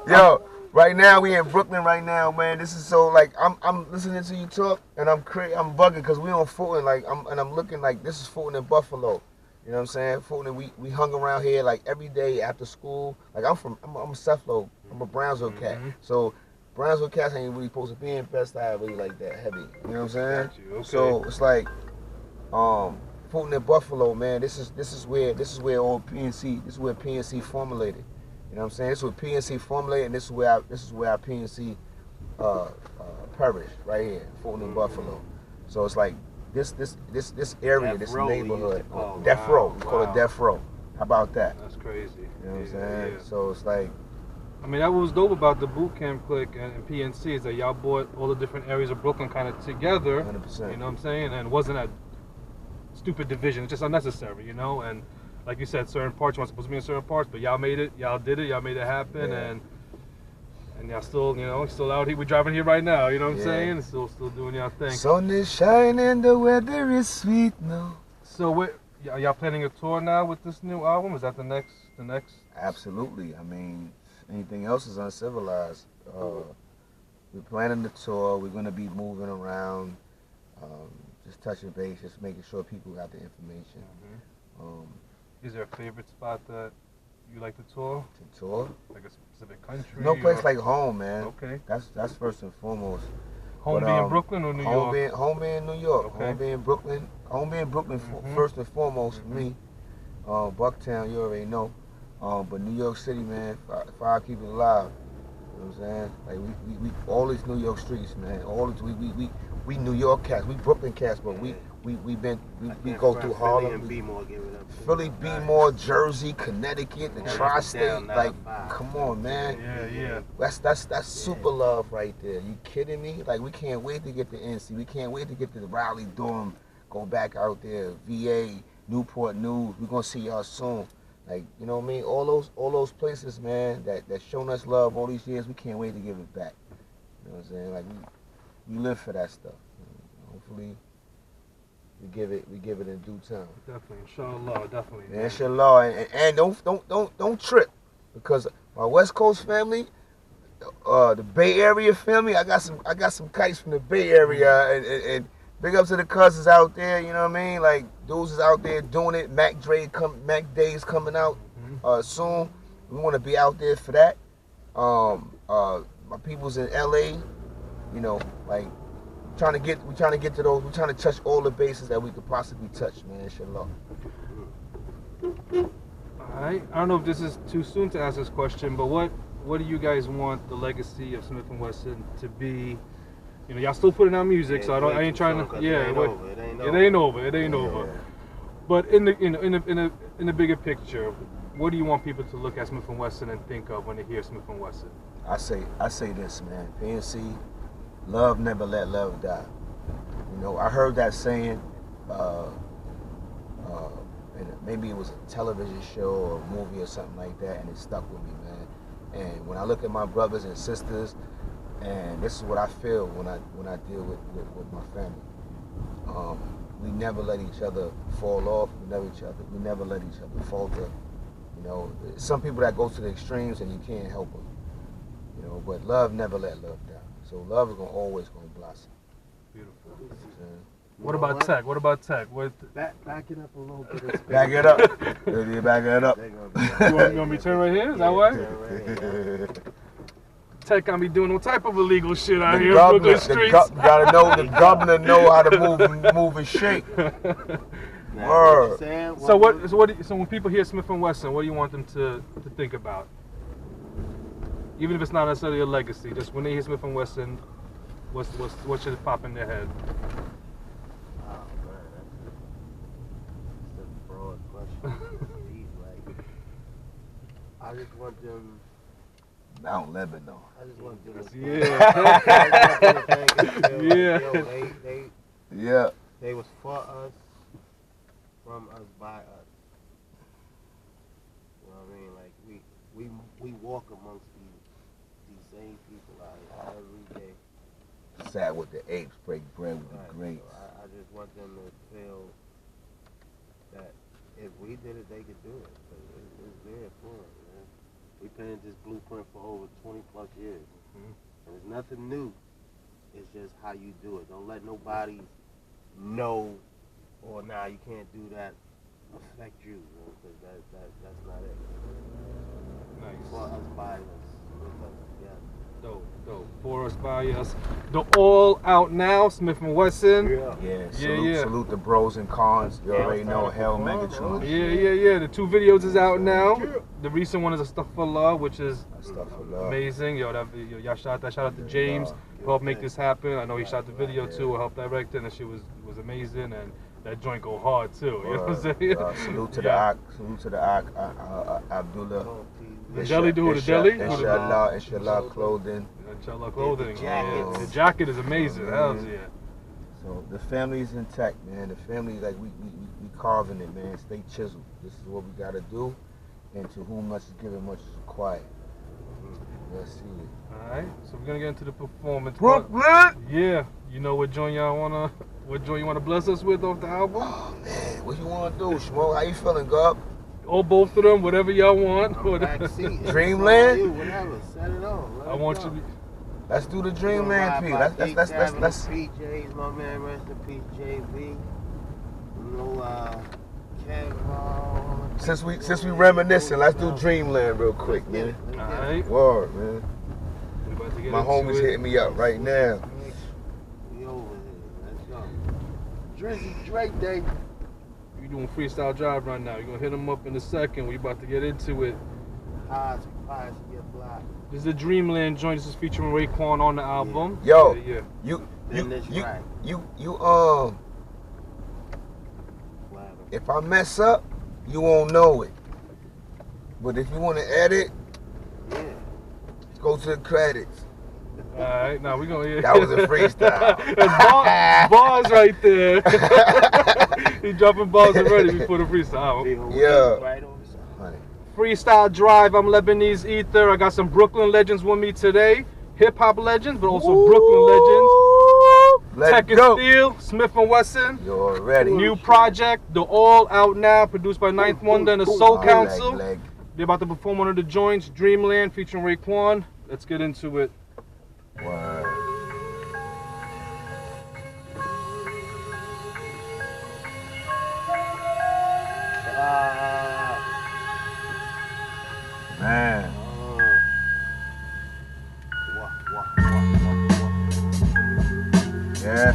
Speaker 4: yo. Right now we in Brooklyn right now, man. This is so like I'm listening to you talk and I'm bugging because we on Fulton I'm looking like this is Fulton and Buffalo. You know what I'm saying? Fulton, we hung around here like every day after school. Like I'm a Cephalo, I'm a Brownsville cat. So Brownsville cats ain't really supposed to be in Best-Style really like that heavy. You know what I'm saying?
Speaker 3: Okay.
Speaker 4: So it's like Fulton and Buffalo, man. This is where all PNC. This is where PNC formulated. You know what I'm saying? This is where PNC formulated, and this is where our PNC perished right here, Fulton and Buffalo. So it's like this area, this neighborhood, Death Row. We call it Death Row. How about that?
Speaker 3: That's crazy.
Speaker 4: You know what I'm saying?
Speaker 3: Yeah.
Speaker 4: So it's like,
Speaker 3: I mean, that was dope about the boot camp clique and PNC is that y'all brought all the different areas of Brooklyn kind of together.
Speaker 4: 100%.
Speaker 3: You know what I'm saying? And it wasn't a stupid division. It's just unnecessary, you know? And like you said, certain parts weren't supposed to be in certain parts, but y'all made it. Y'all did it. Y'all made it happen.
Speaker 4: Yeah.
Speaker 3: And y'all still, you know, still out here. We're driving here right now. You know what I'm saying? Still doing y'all thing.
Speaker 4: sun is shining, the weather is sweet now.
Speaker 3: So what? Y'all planning a tour now with this new album? Is that the next?
Speaker 4: Absolutely. I mean, anything else is uncivilized. We're planning the tour. We're going to be moving around, just touching base, just making sure people got the information.
Speaker 3: Is there a favorite spot that you like to tour?
Speaker 4: To tour?
Speaker 3: Like a specific country?
Speaker 4: No place like home, man.
Speaker 3: Okay.
Speaker 4: That's first and foremost.
Speaker 3: Home
Speaker 4: But,
Speaker 3: being Brooklyn or New York?
Speaker 4: Home being New York.
Speaker 3: Okay.
Speaker 4: Home being Brooklyn. Home being Brooklyn first and foremost for me. Bucktown, you already know. But New York City, man, if I keep it alive, you know what I'm saying? Like we all these New York streets, man. All these, we New York cats, we Brooklyn cats, but we go through Harlem. Philly, Bmore, Jersey, Connecticut, the tri-state. Like, come on, man.
Speaker 3: Yeah.
Speaker 4: That's super love right there. You kidding me? Like, we can't wait to get to NC. We can't wait to get to the Raleigh, Durham, go back out there, VA, Newport News. We're gonna see y'all soon. Like, you know what I mean? All those places, man, that shown us love all these years. We can't wait to give it back. You know what I'm saying? Like, we live for that stuff. Hopefully, we give it in due time.
Speaker 3: Definitely, inshallah, definitely.
Speaker 4: Yeah, inshallah, and don't trip, because my West Coast family, the Bay Area family, I got some kites from the Bay Area, and big up to the cousins out there. You know what I mean? Like, dudes is out there doing it. Mac Day's coming out soon. We want to be out there for that. My people's in LA. You know, like, we're trying to get to those. We're trying to touch all the bases that we could possibly touch, man. Inshallah.
Speaker 3: Alright. I don't know if this is too soon to ask this question, but what do you guys want the legacy of Smif and Wessun to be? You know, y'all still putting out music, so I ain't trying to. Yeah, it ain't over. But in the bigger picture, what do you want people to look at Smif and Wessun and think of when they hear Smif and Wessun? I
Speaker 4: say this, man. PNC, love never let love die. You know, I heard that saying, and maybe it was a television show or a movie or something like that, and it stuck with me, man. And when I look at my brothers and sisters, and this is what I feel when I deal with my family. We never let each other fall off. We never let each other falter. You know, some people that go to the extremes and you can't help them. You know, but love never let love die. So love is always gonna blossom.
Speaker 3: Beautiful.
Speaker 4: You know
Speaker 3: what about Tech? What about Tech?
Speaker 5: Back it up a little bit.
Speaker 4: Back it up. Back it up.
Speaker 3: You want me to turn right here? Is that why? Tech got me doing all type of illegal shit out here in Brooklyn streets.
Speaker 4: Gotta know the governor know how to move and shake. Word.
Speaker 3: So when people hear Smif and Wessun, what do you want them to think about? Even if it's not necessarily a legacy, just when they hear Smif and Wessun, what should pop in their head?
Speaker 5: Oh man, that's a broad question. I just want them.
Speaker 4: Mount Lebanon.
Speaker 5: I just want them to
Speaker 3: Yeah.
Speaker 5: They was for us, from us, by us. You know what I mean? Like we walk amongst these same people out here every day.
Speaker 4: Sat with the apes, break bread with the greats.
Speaker 5: So I just want them to feel that if we did it, they could do it. It's there for it, man. We painted this blueprint for over 20 plus years. And it's nothing new. It's just how you do it. Don't let nobody know or nah, you can't do that affect you, because that's not it.
Speaker 3: Nice.
Speaker 5: For us, by us, with us, yeah.
Speaker 3: Dope. Forest by us. The All Out Now, Smif and Wessun.
Speaker 4: Yeah, salute the bros and cons. You already know Hell Megatron.
Speaker 3: Yeah. The 2 videos is out now. The recent one is A Stuff for Love, which is amazing. Yo, y'all shot that. Shout out to James who helped make this happen. I know he shot the video too, or helped direct it, and that shit was amazing. And that joint go hard too. You know what I'm saying?
Speaker 4: Salute to the Abdullah.
Speaker 3: The deli dude, the deli.
Speaker 4: Inshallah clothing.
Speaker 3: Inshallah clothing. The jacket is amazing. Hell yeah.
Speaker 4: So the family's intact, man. The family, like we carving it, man. Stay chiseled. This is what we gotta do. And to whom much is given, much is required. Let's see it.
Speaker 3: Alright, so we're gonna get into the performance.
Speaker 4: Brooklyn!
Speaker 3: Yeah. You know what joint you wanna bless us with off the album?
Speaker 4: Oh man, what you wanna do, Shmo? How you feeling, Gub?
Speaker 3: Or both of them, whatever y'all want.
Speaker 4: Dreamland?
Speaker 5: Whatever, set it on.
Speaker 3: I want you to.
Speaker 4: Let's do the Dreamland piece. Let's.
Speaker 5: PJs, my man, rest in peace, JV.
Speaker 4: Since we reminiscing, let's do Dreamland real quick, man.
Speaker 3: Alright.
Speaker 4: Word, man. My homies hitting me up right now.
Speaker 5: We over here. Let's go. Drizzy Drake Day.
Speaker 3: You doing Freestyle Drive right now. You're gonna hit them up in a second. We about to get into it.
Speaker 5: Pies get blocked.
Speaker 3: This is the Dreamland joint. This is featuring Raekwon on the album.
Speaker 4: Yo,
Speaker 3: yeah.
Speaker 4: If I mess up, you won't know it. But if you want to edit, go to the credits.
Speaker 3: Alright, now we're gonna.
Speaker 4: That was a freestyle.
Speaker 3: bars right there. He dropping bars already before the freestyle.
Speaker 4: Yeah.
Speaker 3: Freestyle Drive. I'm Lebanese Ether. I got some Brooklyn legends with me today. Hip hop legends, but also Brooklyn legends. Tech and Steel, Smif and Wessun.
Speaker 4: You're ready.
Speaker 3: New project, The All Out Now, produced by Ninth Wonder and the Soul Council. They're about to perform one of the joints, Dreamland, featuring Raekwon. Let's get into it.
Speaker 4: Wow. Man. Yeah.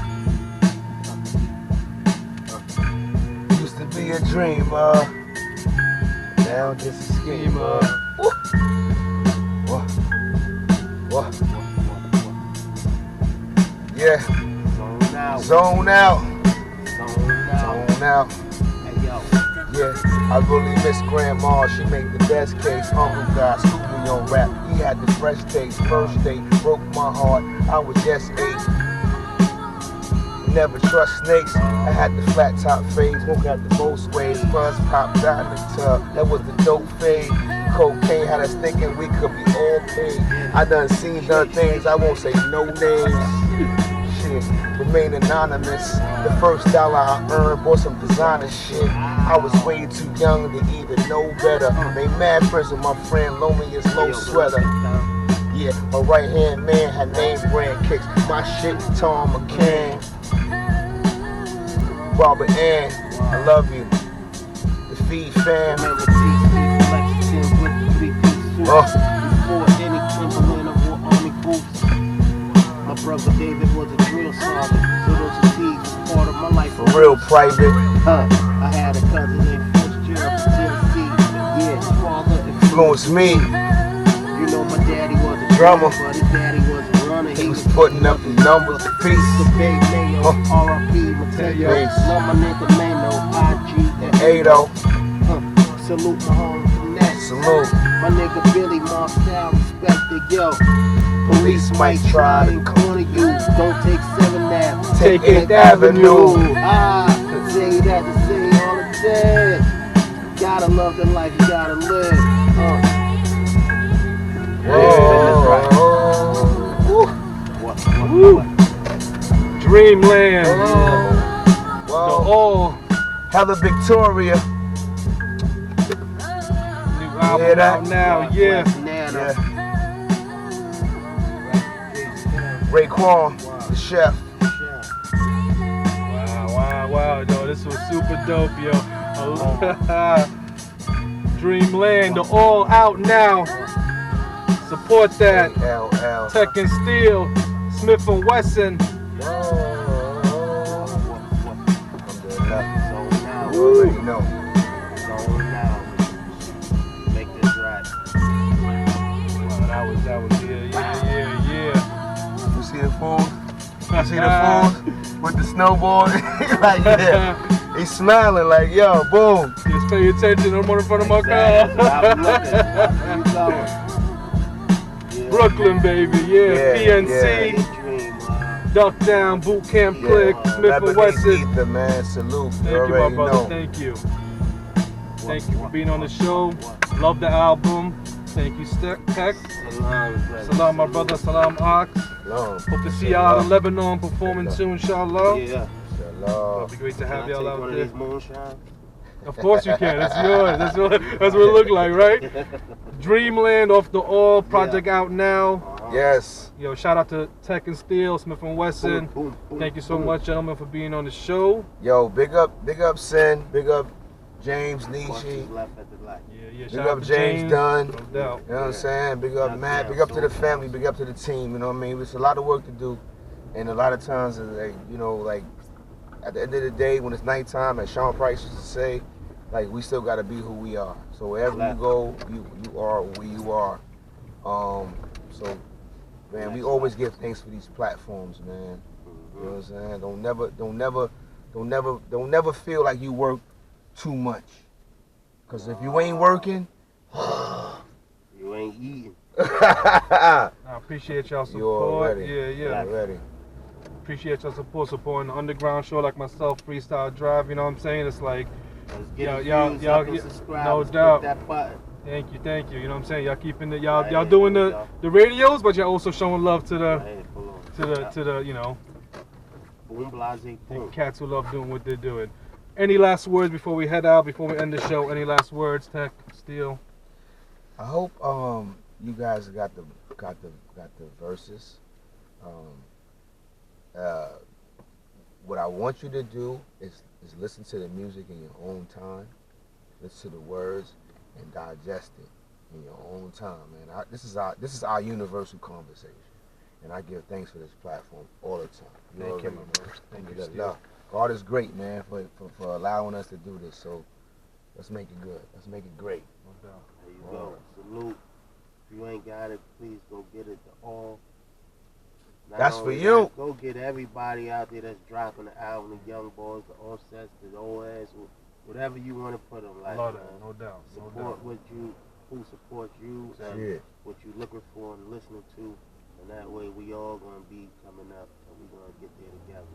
Speaker 4: Used to be a dreamer. Now just a schemer. What? Yeah. Zone out. Yeah, I really miss Grandma. She made the best case. Uncle God, scooped me on rap. He had the fresh taste. First date broke my heart. I was just 8. Never trust snakes. I had the flat top phase. Woke at the most ways. Buzz popped out in the tub. That was the dope fade. Cocaine had us thinking we could be all paid. I done seen things. I won't say no names. Shit, remain anonymous. The first dollar I earned, bought some designer shit. I was way too young to even know better. Made mad friends with my friend, loaned me his low sweater. Yeah, my right hand man had name brand kicks. My shit, Tom McCann. Robert Ann, I love you. The Feed fam.
Speaker 5: My brother David was a drill sergeant. So those thieves part of my life.
Speaker 4: For real private.
Speaker 5: I had a cousin named Fitzgerald from Tennessee. Yeah, his father
Speaker 4: influenced me.
Speaker 5: You know my daddy was a
Speaker 4: drummer,
Speaker 5: but his daddy was a runner.
Speaker 4: He was putting up the numbers. Peace.
Speaker 5: The big Mayo, R.I.P. Mateo. Love my nigga Mano, IG and
Speaker 4: Ado.
Speaker 5: Salute my home finesse.
Speaker 4: Salute.
Speaker 5: My nigga Billy Marcel, respected, yo. Police might try and corner you. Don't take 7th Ave,
Speaker 4: take 8th Avenue.
Speaker 5: Say that to say all the day. Gotta love the life you gotta live.
Speaker 3: Dreamland. The All.
Speaker 4: Hella Victoria.
Speaker 3: New album out now, yeah.
Speaker 4: Raekwon, the chef.
Speaker 3: Wow, yo, this was super dope, yo. Dreamland, The All Out Now. Support that.
Speaker 4: LL.
Speaker 3: Tech and Steel, Smif and Wessun.
Speaker 4: You already know.
Speaker 5: Make this right.
Speaker 3: Wow, that was, yeah.
Speaker 4: You see the fools? You see the fools with the snowboard? Like, yeah. He's smiling like, yo, boom.
Speaker 3: Just pay attention, I'm in front of my car. Brooklyn, baby, PNC. Duck Down, Boot Camp Click, Smif and Wessun.
Speaker 4: Ether, man. Salute.
Speaker 3: Thank you, my brother. Thank you. Thank you for being on the show. Love the album. Thank you, Tech. Salam, my brother. Salam, Ox. Hope to see y'all in Lebanon performing soon, inshallah.
Speaker 5: Yeah.
Speaker 3: It'll be great to have y'all out there.
Speaker 5: Moonshine?
Speaker 3: Of course you can. That's yours. That's what it look like, right? Dreamland off the All project out now.
Speaker 4: Yes.
Speaker 3: Yo, shout out to Tech and Steel, Smif and Wessun. Thank you so much, gentlemen, for being on the show.
Speaker 4: Yo, big up Sin, big up James Nishi.
Speaker 3: Yeah.
Speaker 4: Big up James Dunn.
Speaker 3: No doubt.
Speaker 4: You know what I'm saying? Big up Matt. Big up to the family. Big up to the team. You know what I mean? It's a lot of work to do, and a lot of times, like, you know, like at the end of the day, when it's nighttime, as Sean Price used to say, like, we still gotta be who we are. So wherever you go, you are who you are. So, man, we always give thanks for these platforms, man. You know what I'm saying? Don't never feel like you work too much. Cause if you ain't working,
Speaker 5: you ain't eating.
Speaker 3: I appreciate y'all support.
Speaker 4: You already.
Speaker 3: Yeah.
Speaker 4: Already.
Speaker 3: Appreciate your support, supporting the underground show like myself, Freestyle Drive. You know what I'm saying? It's like, y'all, no doubt.
Speaker 5: That button.
Speaker 3: Thank you. You know what I'm saying? Y'all keeping it, y'all doing the radios, but y'all also showing love to the you know,
Speaker 5: boom blase boom.
Speaker 3: Cats who love doing what they're doing. Any last words before we head out? Before we end the show? Any last words, Tech, Steel?
Speaker 4: I hope you guys got the verses. What I want you to do is listen to the music in your own time, listen to the words, and digest it in your own time, man. This is our universal conversation, and I give thanks for this platform all the time.
Speaker 3: Thank you, my brother. Thank you, Steel.
Speaker 4: God is great, man, for allowing us to do this. So let's make it good. Let's make it great.
Speaker 3: No doubt.
Speaker 5: There you go. Salute. If you ain't got it, please go get it.
Speaker 4: That's for you.
Speaker 5: Go get everybody out there that's dropping the album, the young boys, the offsets, the old ass, whatever you want to put them. Like,
Speaker 3: love that, no doubt.
Speaker 5: Support who supports you, and what you looking for and listening to, and that way we all gonna be coming up and we gonna get there together.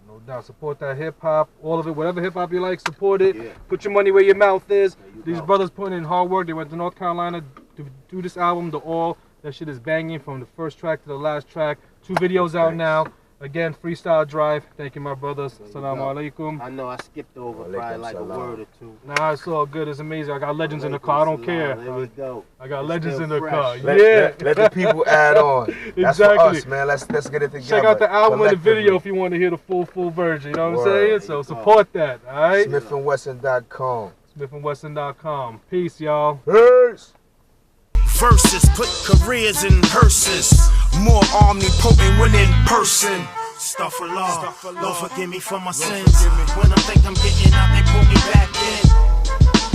Speaker 3: No doubt. Support that hip hop, all of it, whatever hip hop you like, support it.
Speaker 5: Yeah.
Speaker 3: Put your money where your mouth is. These
Speaker 5: go.
Speaker 3: brothers putting in hard work. They went to North Carolina to do this album, The All. That shit is banging from the first track to the last track. 2 videos out now. Again, Freestyle Drive. Thank you, my brothers. Assalamu alaikum.
Speaker 5: I know I skipped over probably like a word or two.
Speaker 3: Nah, it's all good. It's amazing. I got legends in the car. I don't care.
Speaker 5: There we go.
Speaker 3: I got legends in the car.
Speaker 4: Let the people add on. That's
Speaker 3: Exactly.
Speaker 4: for us, man. Let's get it together.
Speaker 3: Check out the album and the video if you want to hear the full version. You know what I'm saying? So support that. All right.
Speaker 4: SmifandWessun.com.
Speaker 3: SmifandWessun.com. Peace, y'all.
Speaker 4: Peace.
Speaker 2: Verses, put careers in hearses. More omnipotent when in person. Stuff a law. Lord forgive me for my sins. When I think I'm getting out, they pull me back in.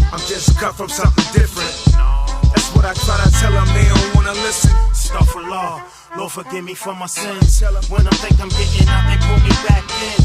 Speaker 2: I'm just cut from something different. That's what I try to tell them, they don't wanna listen. Stuff a law. Lord forgive me for my sins. When I think I'm getting out, they pull me back in.